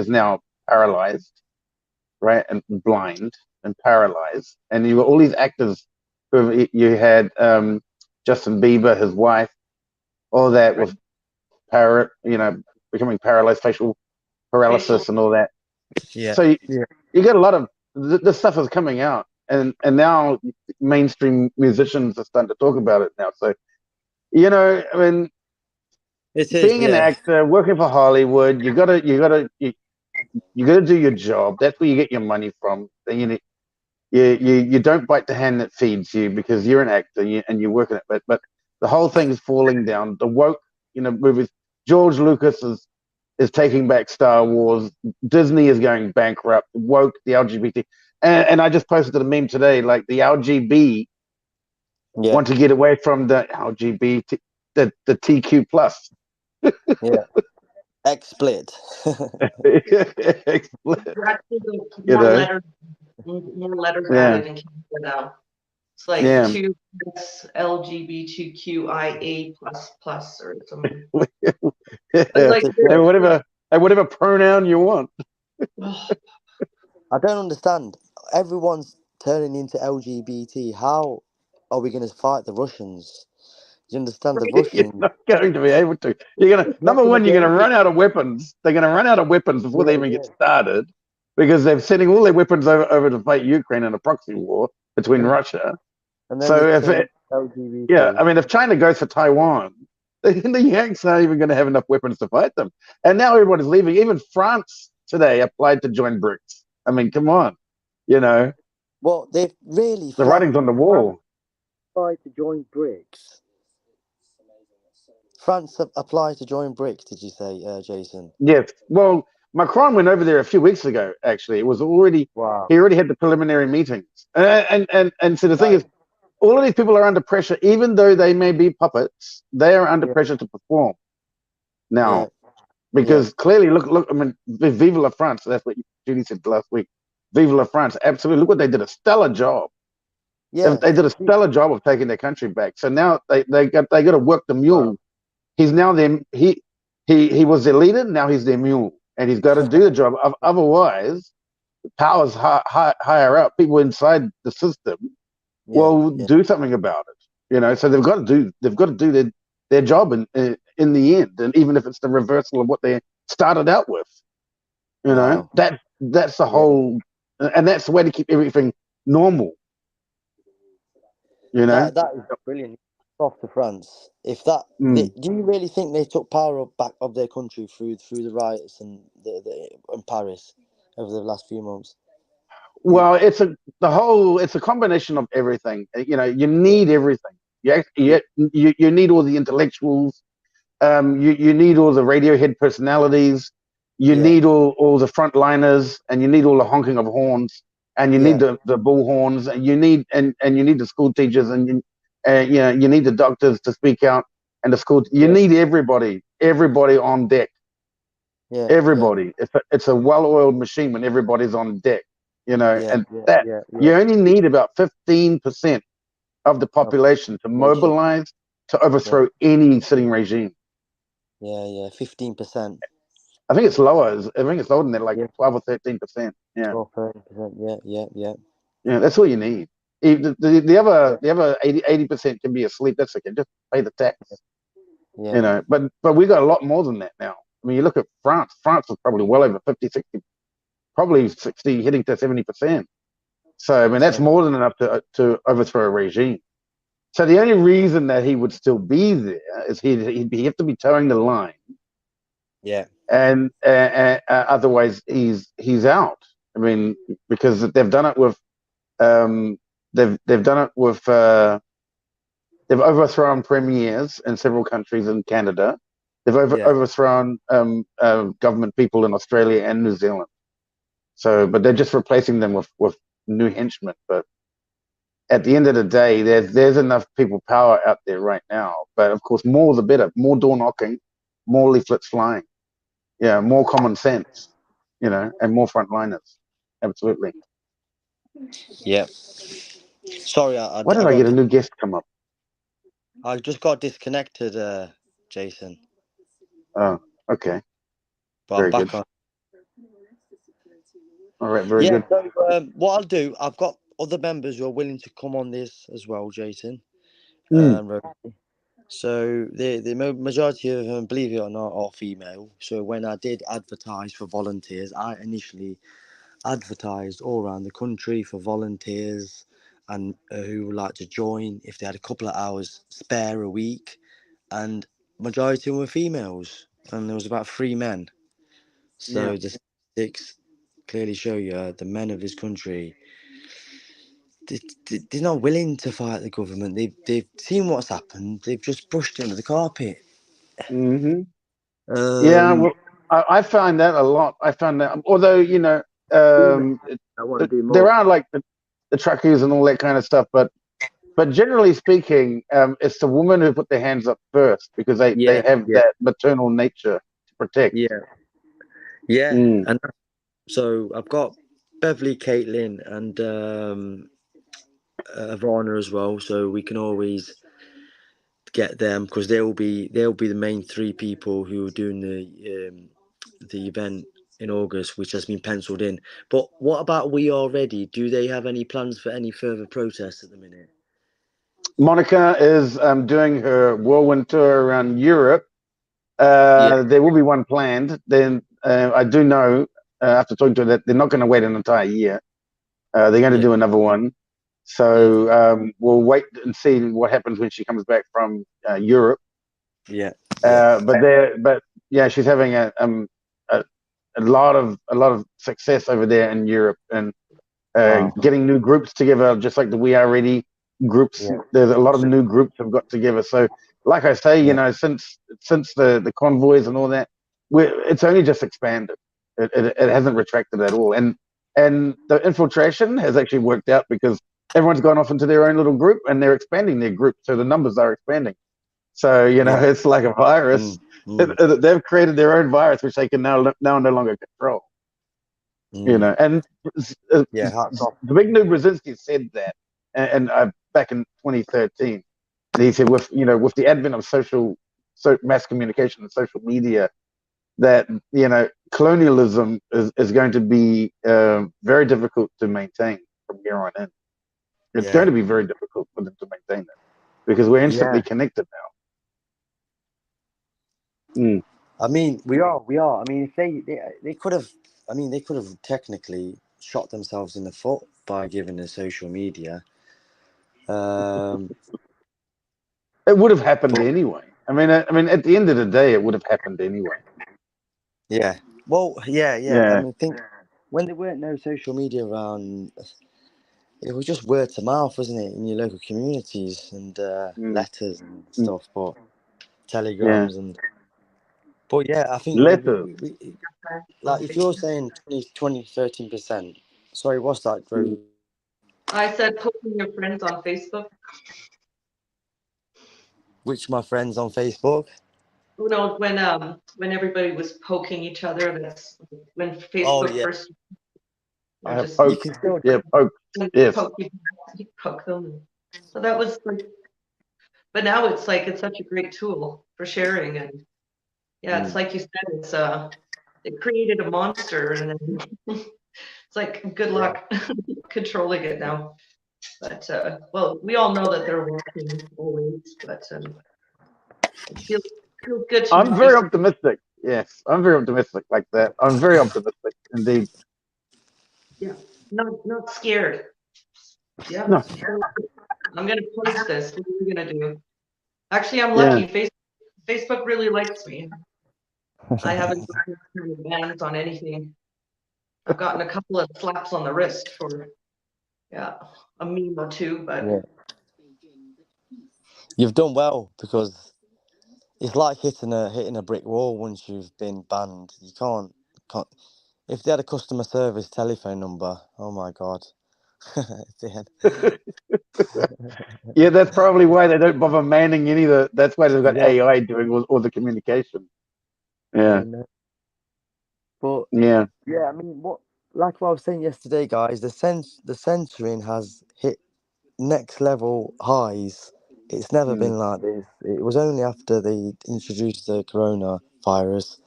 now paralyzed, right, and blind and paralyzed, and you got all these actors who you had Justin Bieber, his wife, all that right. with becoming paralyzed, facial facial. paralysis, and all that. Yeah. So Yeah. you get a lot of this stuff is coming out, and now mainstream musicians are starting to talk about it now. So I mean, It is, being an yeah. actor, working for Hollywood, you gotta do your job. That's where you get your money from. You don't bite the hand that feeds you because you're an actor and you're working it. But the whole thing is falling down. The woke, movies. George Lucas is taking back Star Wars. Disney is going bankrupt. Woke, the LGBT, and I just posted a meme today. Like the LGB Yeah, want to get away from the LGBT, the TQ plus. yeah. X-split. We're actually You know, more letters yeah, added in Canada now. It's like yeah. two LGBTQIA plus or some. But Yeah. like, It's a And joke. whatever pronoun you want. oh, I don't understand. Everyone's turning into LGBT. How are we going to fight the Russians? Do you understand? The You're Russians, not going to be able to. it's not Number going to one, be you're gonna able run out of weapons. They're gonna run out of weapons before they Yeah, even get yeah. started, because they're sending all their weapons over to fight Ukraine in a proxy war between Russia. And then they So turn into yeah, LGBT. I mean, if China goes for Taiwan, the Yanks aren't even going to have enough weapons to fight them. And now everybody's leaving. Even France today applied to join BRICS. I mean, come on, you know, Well, they've really the writing's on the France wall. tried to join BRICS. France have applied to join BRICS. Did you say, Jason? Yes. Well, Macron went over there a few weeks ago. Actually, it was already Wow. he already had the preliminary meetings. And so the thing That is, is, all of these people are under pressure, even though they may be puppets. They are under yeah, pressure to perform yeah, now, yeah, because clearly, look. I mean, Vive la France. That's what Judy said last week. Vive la France. Absolutely. Look what they did. A stellar job. yeah. They did a stellar job of taking their country back. So now they got to work the Wow. mule. He's now their he was their leader. Now he's their mule, and he's got to do the job. Otherwise, powers higher up, people inside the system, Yeah, will yeah, do something about it. So they've got to do their job in the end, and even if it's the reversal of what they started out with. wow. That's the Yeah. whole, and that's the way to keep everything normal. You know. That is brilliant. Off to France. If that, Mm. do you really think they took power back of their country through the riots and the in Paris over the last few months? You, Well, it's a combination of everything. You yeah, need everything. yeah, You need all the intellectuals. You need all the Radiohead personalities. You yeah, need all the frontliners, and you need all the honking of horns, and you need yeah, the bullhorns, and you need the school teachers, and you need the doctors to speak out, and the school. You yeah, need everybody on deck. yeah, yeah, Everybody. It's a well-oiled machine when everybody's on deck. yeah, And yeah, that yeah, yeah. you only need about 15% of the Of population to nation. mobilize to Yeah, overthrow any sitting regime. yeah, yeah. 15%. I think it's lower. I think it's lower than that, like Yeah, 12 or 13%. Yeah, 12, 30%. Yeah, yeah, yeah, yeah, that's all you need. yeah, The other 80% can be asleep. That's okay. Just pay the tax. yeah. But we got a lot more than that now. I mean, you look at France. France is probably well over 50, 60, probably 60, hitting to 70%. So I mean, that's So more than enough to overthrow a regime. So the only reason that he would still be there is he'd have to be towing the line, yeah, and otherwise he's out. I mean, because they've done it with um, they've done it with they've overthrown premiers in several countries in Canada. They've yeah, overthrown government people in Australia and New Zealand. So, but they're just replacing them with new henchmen. But at the end of the day, there's enough people power out there right now. But of course, more the better. More door knocking, more leaflets flying. Yeah, more common sense, and more frontliners. Absolutely. yeah. Sorry, Why did I I got get a new guest come up? I just got disconnected, Jason. Oh, okay. But I'm Very good. back on. All right, very Yeah. good. So what I'll do, I've got other members who are willing to come on this as well, Jason. Mm, Rosie. So the majority of them, believe it or not, are female. So when I did advertise for volunteers, I initially advertised all around the country for volunteers and who would like to join if they had a couple of hours spare a week. And majority were females, and there was about 3 men. Yeah. So the statistics clearly show you the men of this country. They're not willing to fight the government. They've seen what's happened. They've just brushed it under the carpet. Hmm. Yeah. Um, Well, I find that a lot. I find that, although Females, um, I want to do there more. are like the truckies and all that kind of stuff, but generally speaking, it's the women who put their hands up first because they Yeah, have yeah, that maternal nature to protect. yeah, yeah. Mm. And so I've got Beverly, Caitlin, and Ivana as well. So we can always get them because they'll be the main 3 people who are doing the event in August, which has been penciled in. But what about We Are Ready? Do they have any plans for any further protests at the minute? Monica is doing her whirlwind tour around Europe. Yeah, There will be one planned. Then I do know after talking to her that they're not going to wait an entire year. They're going to yeah, do another one. yeah, So we'll wait and see what happens when she comes back from Europe. yeah, yeah. But yeah, she's having a, a lot of success over there in Europe and Wow. getting new groups together, just like the We Are Ready groups. Yeah, There's a lot of new groups have got together. So, like I say, yeah, since the convoys and all that, it's only just expanded. It hasn't retracted at all, and the infiltration has actually worked out because everyone's gone off into their own little group and they're expanding their group, so the numbers are expanding. So yeah. it's like a Mm, virus. mm, They've created their own virus, which they can now no longer control. mm. And Yeah, hats off. Zbigniew Brzezinski said that, and back in 2013, and he said with the advent of mass communication and social media, that colonialism is going to be very difficult to maintain from here on in. It's going Yeah, to be very difficult for them to maintain that because we're instantly yeah. connected now. Mm. I mean, we are. I mean, if they could have, I mean, they could have technically shot themselves in the foot by giving the social media. Um, It would have happened but anyway. I mean, at the end of the day, it would have happened anyway. yeah, well, yeah, yeah. I Yeah. mean, think when there weren't no social media around, it was just word to mouth, wasn't it, in your local communities and Mm. letters and Mm. stuff, but Yeah. telegrams and. But yeah, I think Letters. like if you're saying 13%, sorry, what's that, Mm. Drew? I said posting your friends on Facebook. Which my friends on Facebook? You know, when everybody was poking each other, that's when Oh Facebook yeah, first, I have just you poked. can still. Yeah, poked. Yes. poke you poke them. So that was like, but now it's like it's such a great tool for sharing, and yeah, it's Mm, like you said, it created a monster, and then it's like good yeah, luck controlling it now. But well, we all know that they're working always, but it feels good to I'm be very optimistic. Yes, I'm very optimistic like that. I'm very optimistic indeed. yeah, not scared. Yeah, No. I'm gonna post this. What are we gonna do? Actually, I'm Yeah. lucky. Facebook really likes me. I haven't gotten any bans on anything. I've gotten a couple of slaps on the wrist for yeah a meme or two, but yeah. You've done well because it's like hitting a brick wall once you've been banned. You can't. If they had a customer service telephone number, oh my god. If they had- Yeah, that's probably why they don't bother manning any of the. That's why they've got yeah, AI doing all the communication. yeah, Yeah. no. But Yeah. yeah, I mean, what I was saying yesterday, guys, the censoring has hit next level highs. It's never Mm. been like this. It was only after they introduced the coronavirus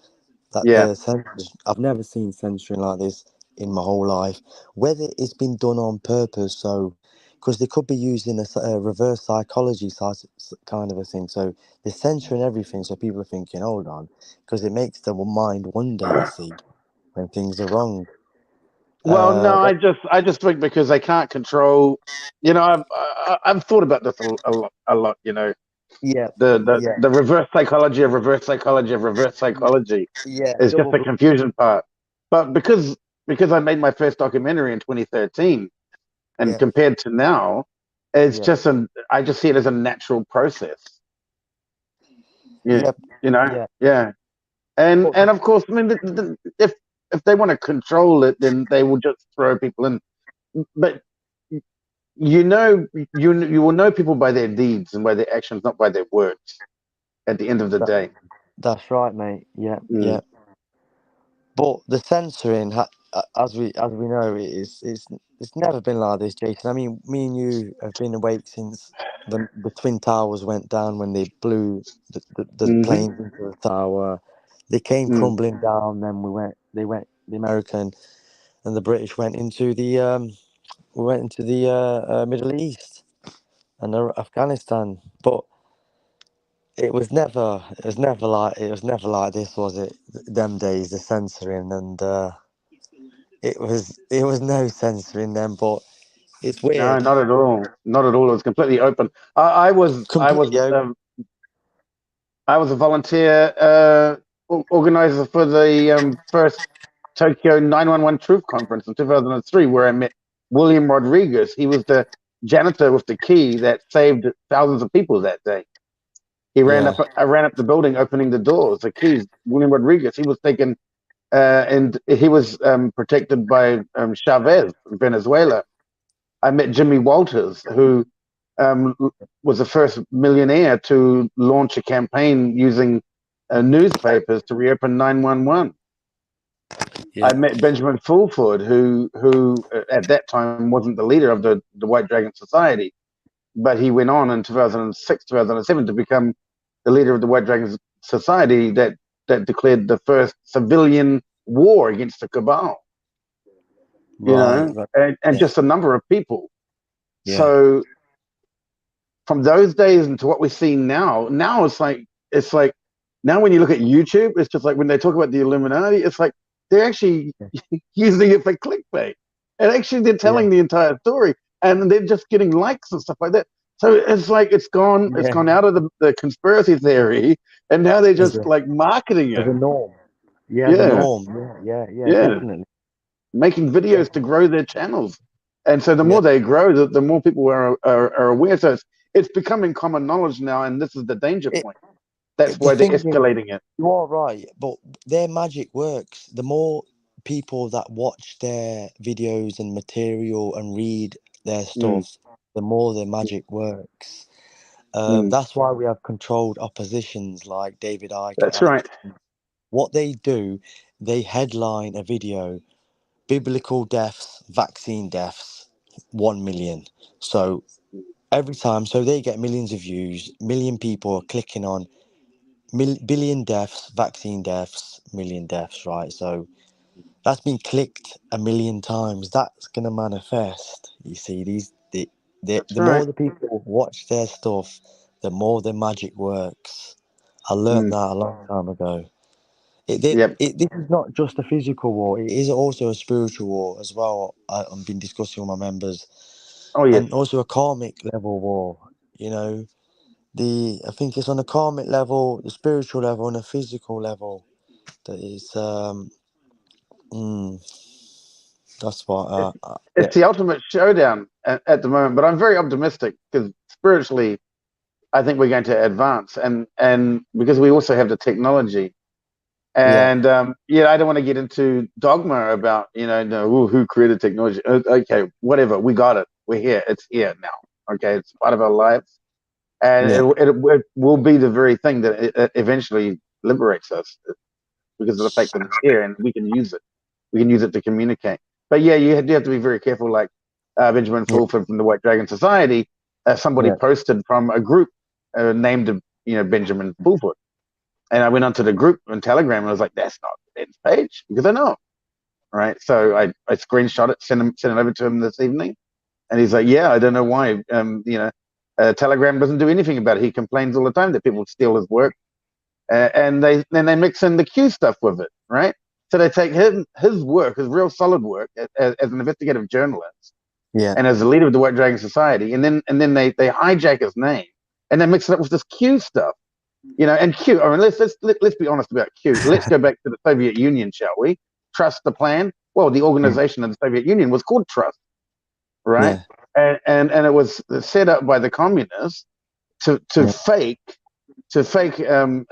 that Yeah. the censors. I've never seen censoring like this in my whole life. Whether it's been done on purpose, so because they could be using a reverse psychology kind of a thing. So they're censoring everything, so people are thinking, hold on, because it makes their mind wonder. You see, when things are wrong. Well, no, Uh, I just think because they can't control. I've thought about this a lot. Yeah, yeah, The reverse psychology of reverse psychology of reverse psychology yeah. is just Double the bluff. confusion part. But because I made my first documentary in 2013, and Yeah, compared to now, it's yeah, just I just see it as a natural process. Yeah, yeah, you know, yeah. yeah. But And of course, I mean, if they want to control it, then they will just throw people in. But you will know people by their deeds and by their actions, not by their words. At the end of the that, day. that's right, mate. Yeah, Mm. yeah. But the censoring, as we know, it's never been like this, Jason. I mean, me and you have been awake since the twin towers went down when they blew the Hmm. planes into the tower. They came Mm. crumbling down. Then the American and the British went into the Middle East and Afghanistan. But it was never like this, was it? Them days, the censoring and. It was no censoring them, but it's No, weird. not at all. Not at all. It was completely open. Completely open. I was a volunteer organizer for the first Tokyo 911 Truth Conference in 2003, where I met William Rodriguez. He was the janitor with the key that saved thousands of people that day. Yeah, I ran up the building, opening the doors, the keys. William Rodriguez. He was taken, and he was protected by Chavez in Venezuela. I met Jimmy Walters, who um, was the first millionaire to launch a campaign using newspapers to reopen 911. I yeah, met Benjamin Fulford, who at that time wasn't the leader of the White Dragon Society, but he went on in 2006, 2007 to become the leader of the White Dragon Society that declared the first civilian war against the cabal, right, right. and Yeah, just a number of people. yeah, So from those days into what we see now, it's like now when you look at YouTube, it's just like when they talk about the Illuminati, it's like they're actually using it for clickbait. And actually they're yeah, telling the entire story and they're just getting likes and stuff like that. So it's like it's yeah. gone out of the conspiracy theory and now they're As just a like marketing as it. a norm. Yeah, as a Yeah. norm. Yeah, yeah, yeah. Yeah. Definitely. Making videos to Definitely. grow their channels. And so the Yeah. more they grow, the more people are aware. So it's becoming common knowledge now, and this is the danger It, point. That's the why they're thing is, escalating it. you are right, but their magic works. The more people that watch their videos and material and read their Mm, stuff, the more their magic works. mm, That's why we have controlled oppositions like David Icke and that's Alex. right. What they do, they headline a video: biblical deaths, vaccine deaths, 1 million. So every time, so they get millions of views, million people are clicking on billion deaths, vaccine deaths, million deaths, right? So that's been clicked a million times. That's gonna manifest. You see, That's the more right. the people watch their stuff, the more the magic works. I learned Mm, that a long time ago. yep. This is not just a physical war; it is also a spiritual war as well. I've been discussing with my members, Oh yes. and also a karmic level war. You know, I think it's on a karmic level, the spiritual level, and a physical level. That is, mm, that's what. It, Yeah, it's the ultimate showdown at the moment. But I'm very optimistic because spiritually, I think we're going to advance, and because we also have the technology. yeah, And yeah, I don't want to get into dogma about no, who created technology. Okay, whatever. We got it. We're here. It's here now. Okay, it's part of our lives, and yeah, it will be the very thing that it eventually liberates us because of the fact that it's here and we can use it. We can use it to communicate. But yeah, you have to be very careful. Like Benjamin yeah, Fulford from the White Dragon Society, somebody yeah, posted from a group named Benjamin Fulford, and I went onto the group on Telegram and I was like, "That's not Ben's page," because I know, right? So I screenshot it, sent it over to him this evening, and he's like, "Yeah, I don't know why. Telegram doesn't do anything about it. He complains all the time that people steal his work, and they mix in the Q stuff with it, right? So they take his work, his real solid work, as an investigative journalist yeah, and as a leader of the White Dragon Society, and then they hijack his name and they mix it up with this Q stuff. And Q. I mean, let's be honest about Q. Let's go back to the Soviet Union, shall we? Trust the plan. Well, the organization of the Soviet Union was called Trust, right? Yeah. And it was set up by the communists to Yeah. fake a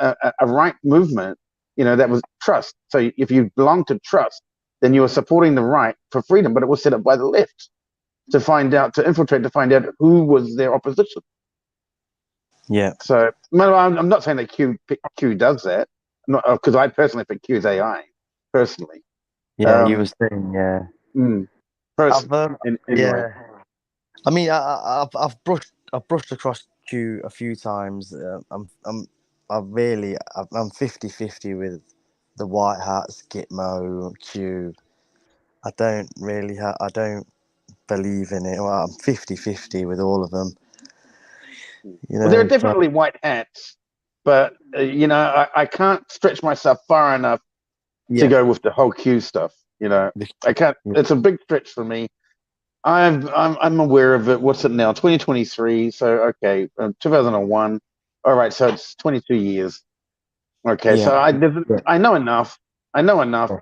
right movement. That was Trust. So if you belong to Trust, then you were supporting the right for freedom. But it was set up by the left to infiltrate, to find out who was their opposition. Yeah. So I'm not saying that Q does that, because I personally think Q is AI, personally. Yeah, you were saying, yeah. Anyway. Yeah. I mean, I've brushed across Q a few times. I'm 50-50 with the white hats, Gitmo, Q. I don't believe in it. Well, I'm 50-50 with all of them. Well, there are definitely white hats, but I can't stretch myself far enough to go with the whole Q stuff. I can't. It's a big stretch for me. I'm aware of it. What's it now? 2023. So okay, 2001. All right, so it's 22 years. Okay, so I know enough. I know enough.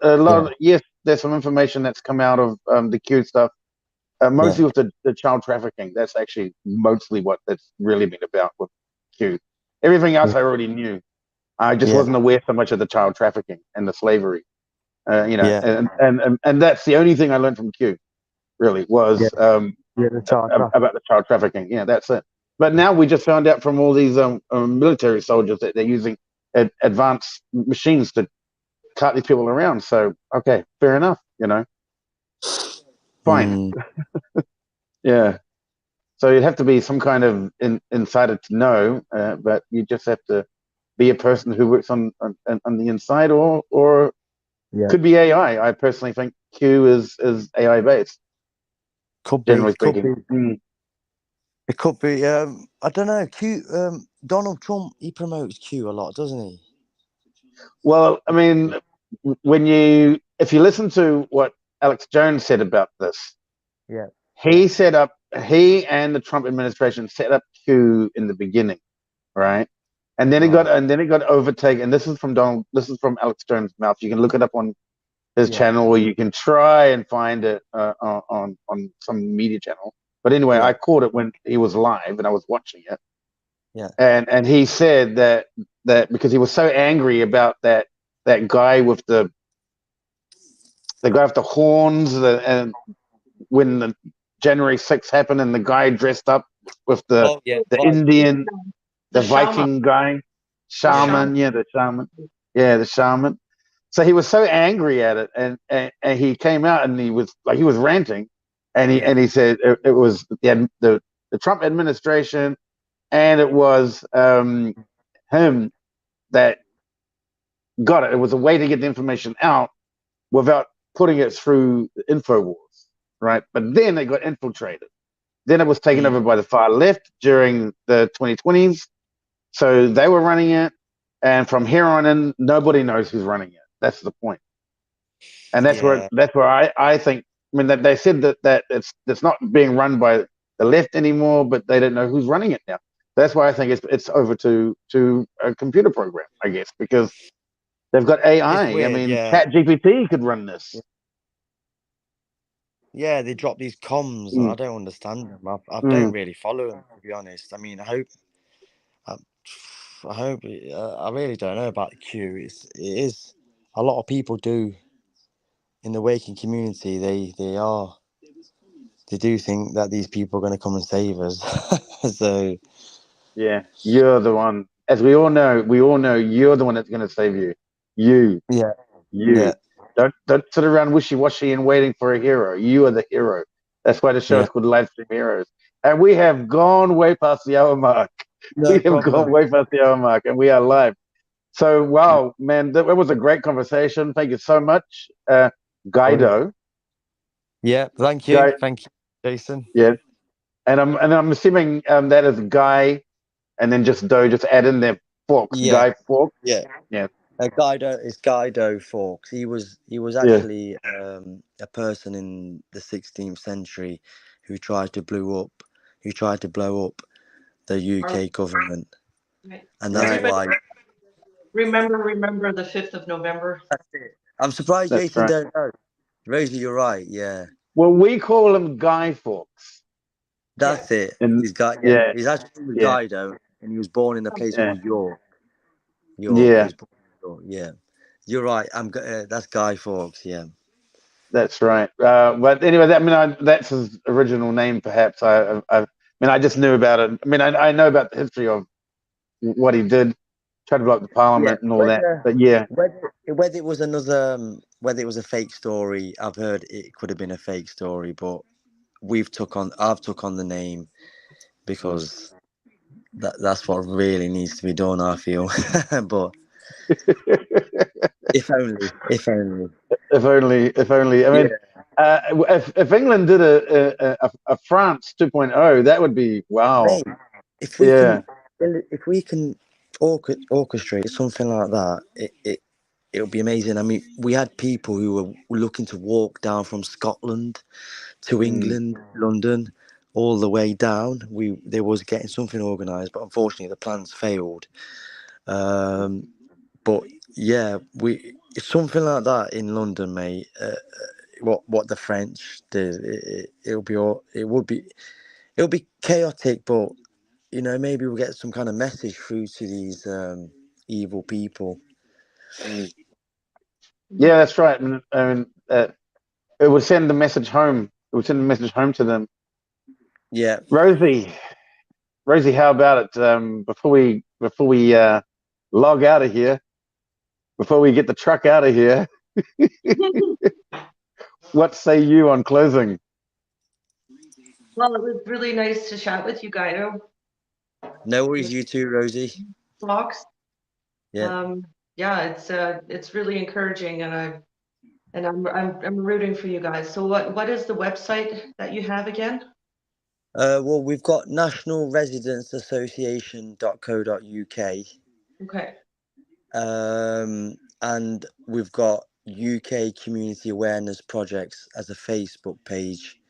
A lot. Yes, there's some information that's come out of the Q stuff. Mostly with the child trafficking. That's actually mostly what that's really been about with Q. Everything else I already knew. I just wasn't aware so much of the child trafficking and the slavery. And that's the only thing I learned from Q. Really was the about the child trafficking. Yeah, that's it. But now we just found out from all these military soldiers that they're using advanced machines to cart these people around. So okay, fair enough. Fine. Yeah. So you'd have to be some kind of insider to know, but you just have to be a person who works on the inside, or could be AI. I personally think Q is AI based. Could generally be. speaking. It could be. I don't know. Q. Donald Trump, he promotes Q a lot, doesn't he? Well, I mean, if you listen to what Alex Jones said about this, he and the Trump administration set up Q in the beginning, right? And then it got overtaken. And this is from Alex Jones' mouth. You can look it up on his channel, or you can try and find it on some media channel. But anyway, I caught it when he was live and I was watching it. Yeah. And he said that because he was so angry about that guy with the horns, and when the January 6th happened, and the guy dressed up with the Indian, the Viking guy, shaman, the shaman. So he was so angry at it, and he came out and he was ranting, and he said it was the Trump administration, and it was him that got it. It was a way to get the information out without putting it through InfoWars, right? But then it got infiltrated. Then it was taken over by the far left during the 2020s. So they were running it, and from here on in, nobody knows who's running it. That's the point. And that's where I think. I mean, that they said that it's not being run by the left anymore, but they don't know who's running it now. That's why I think it's over to a computer program, I guess, because they've got AI. Weird, I mean, ChatGPT could run this. Yeah, they drop these comms. I don't understand them. I don't really follow them, to be honest. I mean, I really don't know about Q. It is a lot of people do in the waking community. They do think that these people are going to come and save us. So yeah, you're the one. As we all know, you're the one that's going to save you. You. Don't sit around wishy-washy and waiting for a hero. You are the hero. That's why the show is called Livestream Heroes. And we have gone way past the hour mark. Gone way past the hour mark, and we are live. So, wow, man, that was a great conversation. Thank you so much, Guido. Yeah, thank you. Thank you, Jason. Yeah. And I'm assuming that is Guy, and then just Do, just add in there Fawkes. Guy Fawkes. Yeah. Guido Fawkes. He was actually a person in the 16th century who tried to blow up the Our, UK government, right. and that's Right. why. Remember the 5th of November. That's it. I'm surprised That's Jason right. don't know. Rosie, you're right. Yeah, Well, we call him Guy Fawkes. Yeah. that's it. And He's got yeah. yeah, He's actually from yeah, Guido, and he was born in a place yeah, called York. York. He yeah. was born in York. Yeah, you're right. That's Guy Fawkes. Yeah. That's right. But anyway, that's his original name, perhaps. I mean, I just knew about it. I mean, I know about the history of what he did, tried to block the Yeah. parliament and all that. But yeah, Whether it was another, whether it was a fake story, I've heard it could have been a fake story, but I've took on the name mm. because that's what really needs to be done. I feel, but if only. If only, if only. I Yeah, mean, if England did a France 2.0, that would be wow. mate. If we Yeah. can, if we can orchestrate something like that, it'll be amazing. I mean, we had people who were looking to walk down from Scotland to Mm. England, London, all the way down. They was getting something organised, but unfortunately the plans failed. But yeah, it's something like that in London, mate. What the French did, it'll be chaotic, but maybe we'll get some kind of message through to these evil people. Mm. Yeah, that's right. I mean, it would send the message home. It would send the message home to them. Yeah. Rosie, Rosie, how about it? Before we log out of here, before we get the truck out of here, what say you on closing? Well, it was really nice to chat with you, Guido. No worries, you too, Rosie. Fox. Yeah. Yeah, it's really encouraging, and I'm rooting for you guys. So what is the website that you have again? Well, we've got nationalresidenceassociation.co.uk. Okay. And we've got UK Community Awareness Projects as a Facebook page.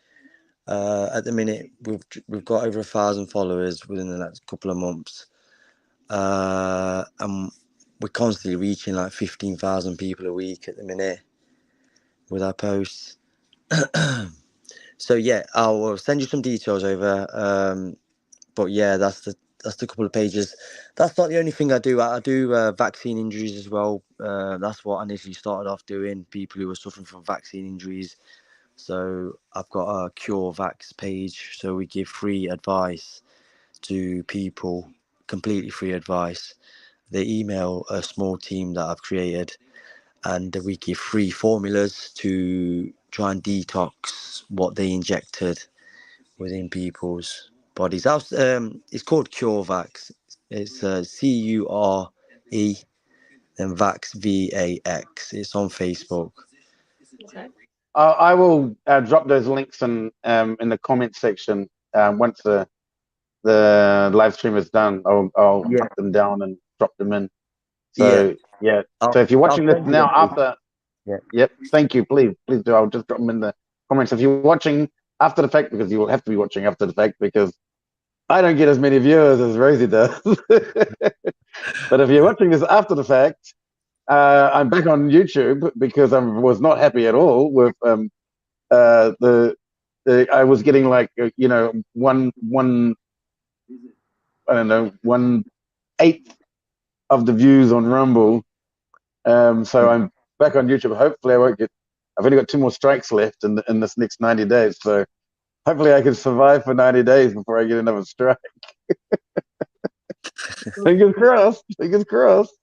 At the minute, we've got over 1,000 followers within the next couple of months, and we're constantly reaching like 15,000 people a week at the minute with our posts. So yeah, I'll send you some details over. But yeah, that's the couple of pages. That's not the only thing I do. I do vaccine injuries as well. That's what I initially started off doing. People who were suffering from vaccine injuries. So I've got a Cure Vax page. So we give free advice to people, completely free advice. They email a small team that I've created, and we give free formulas to try and detox what they injected within people's bodies. It's called CureVax. It's CURE, then Vax VAX. It's on Facebook. Okay. I will drop those links in the comment section once the live stream is done. I'll Yeah, hunt them down and drop them in. yeah. So yeah. So if you're I'll watching this send you now them. after, Yeah, yep. Thank you. Please do. I'll just drop them in the comments. If you're watching after the fact, because you will have to be watching after the fact, because I don't get as many viewers as Rosie does. But if you're watching this after the fact, I'm back on YouTube because I was not happy at all with the I was getting like one I don't know 1/8 of the views on Rumble. So I'm back on YouTube. Hopefully I won't get. I've only got 2 more strikes left in this next 90 days. So hopefully I can survive for 90 days before I get another strike. Fingers crossed. Fingers crossed.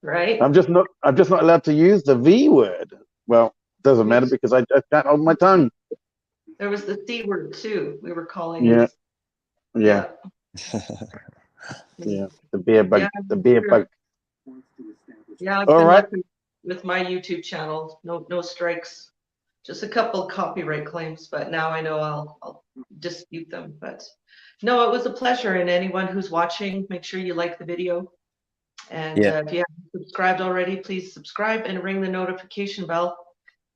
Right. I'm just not allowed to use the V word. Well, doesn't matter because I can't hold my tongue. There was the C word too. We were calling Yeah, it. yeah, Yeah. yeah. The beer bug. Yeah. The beer Sure. bug. Yeah, I've All been right. lucky with my YouTube channel. No strikes. Just a couple of copyright claims, but now I know I'll dispute them. But no, it was a pleasure. And anyone who's watching, make sure you like the video. And yeah, if you haven't subscribed already, please subscribe and ring the notification bell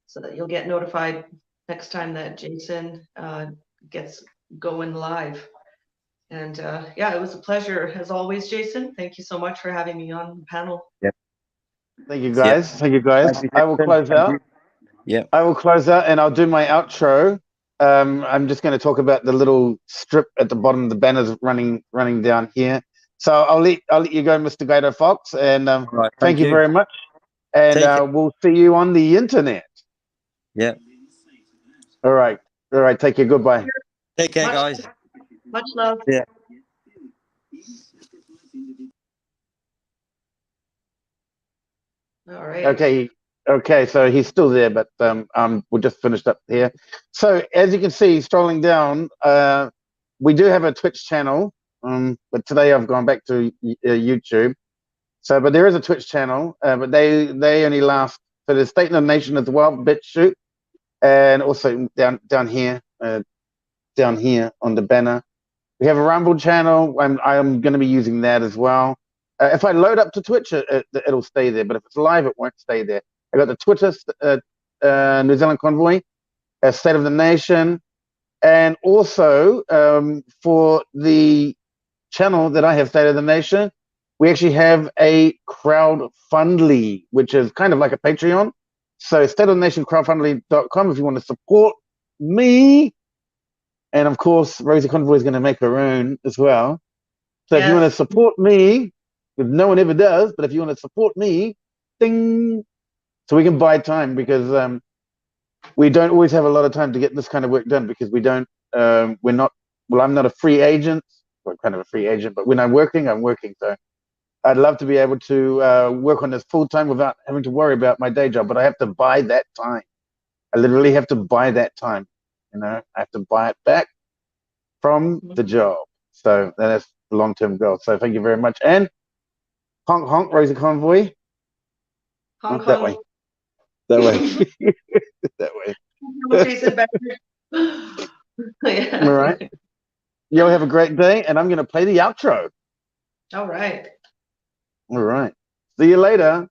so that you'll get notified next time that Jason gets going live. And yeah, it was a pleasure as always, Jason. Thank you so much for having me on the panel. Yeah. Thank you, Yeah. guys. Thank you, guys. Thank you, I will Jason. close Thank out. you. Yeah. I will close out, and I'll do my outro. I'm just going to talk about the little strip at the bottom of the banners running down here. So I'll let you go, Mr. Gator Fox, and All right. thank Thank you you. very much. And Take care. we'll see you on the internet. Yeah. All right. All right. Take care. Goodbye. Take care, Much, guys. much love. Yeah. All right. Okay. Okay. So he's still there, but we'll just finished up here. So as you can see, strolling down, we do have a Twitch channel. But today I've gone back to YouTube. So, but there is a Twitch channel, but they only last for the State of the Nation as well, BitChute, and also down here on the banner. We have a Rumble channel. I'm going to be using that as well. If I load up to Twitch, it'll stay there. But if it's live, it won't stay there. I got the Twitter, New Zealand Convoy, State of the Nation, and also for the channel that I have, State of the Nation, we actually have a crowdfundly, which is kind of like a Patreon. So stateofthenationcrowdfundly.com if you want to support me. And of course, Rosie Convoy is going to make her own as well. So if you want to support me, because no one ever does, but if you want to support me, ding, so we can buy time, because we don't always have a lot of time to get this kind of work done, because we're not, well, I'm not a free agent, well, kind of a free agent, but when I'm working. So I'd love to be able to work on this full time without having to worry about my day job, but I have to buy that time. I literally have to buy that time. I have to buy it back from the job. So that's the long-term goal. So thank you very much. And honk, honk, Rosie Convoy. Hong That Kong. way. That way. That way. Jason Becker. Yeah. All right. Y'all have a great day, and I'm going to play the outro. All right. All right. See you later.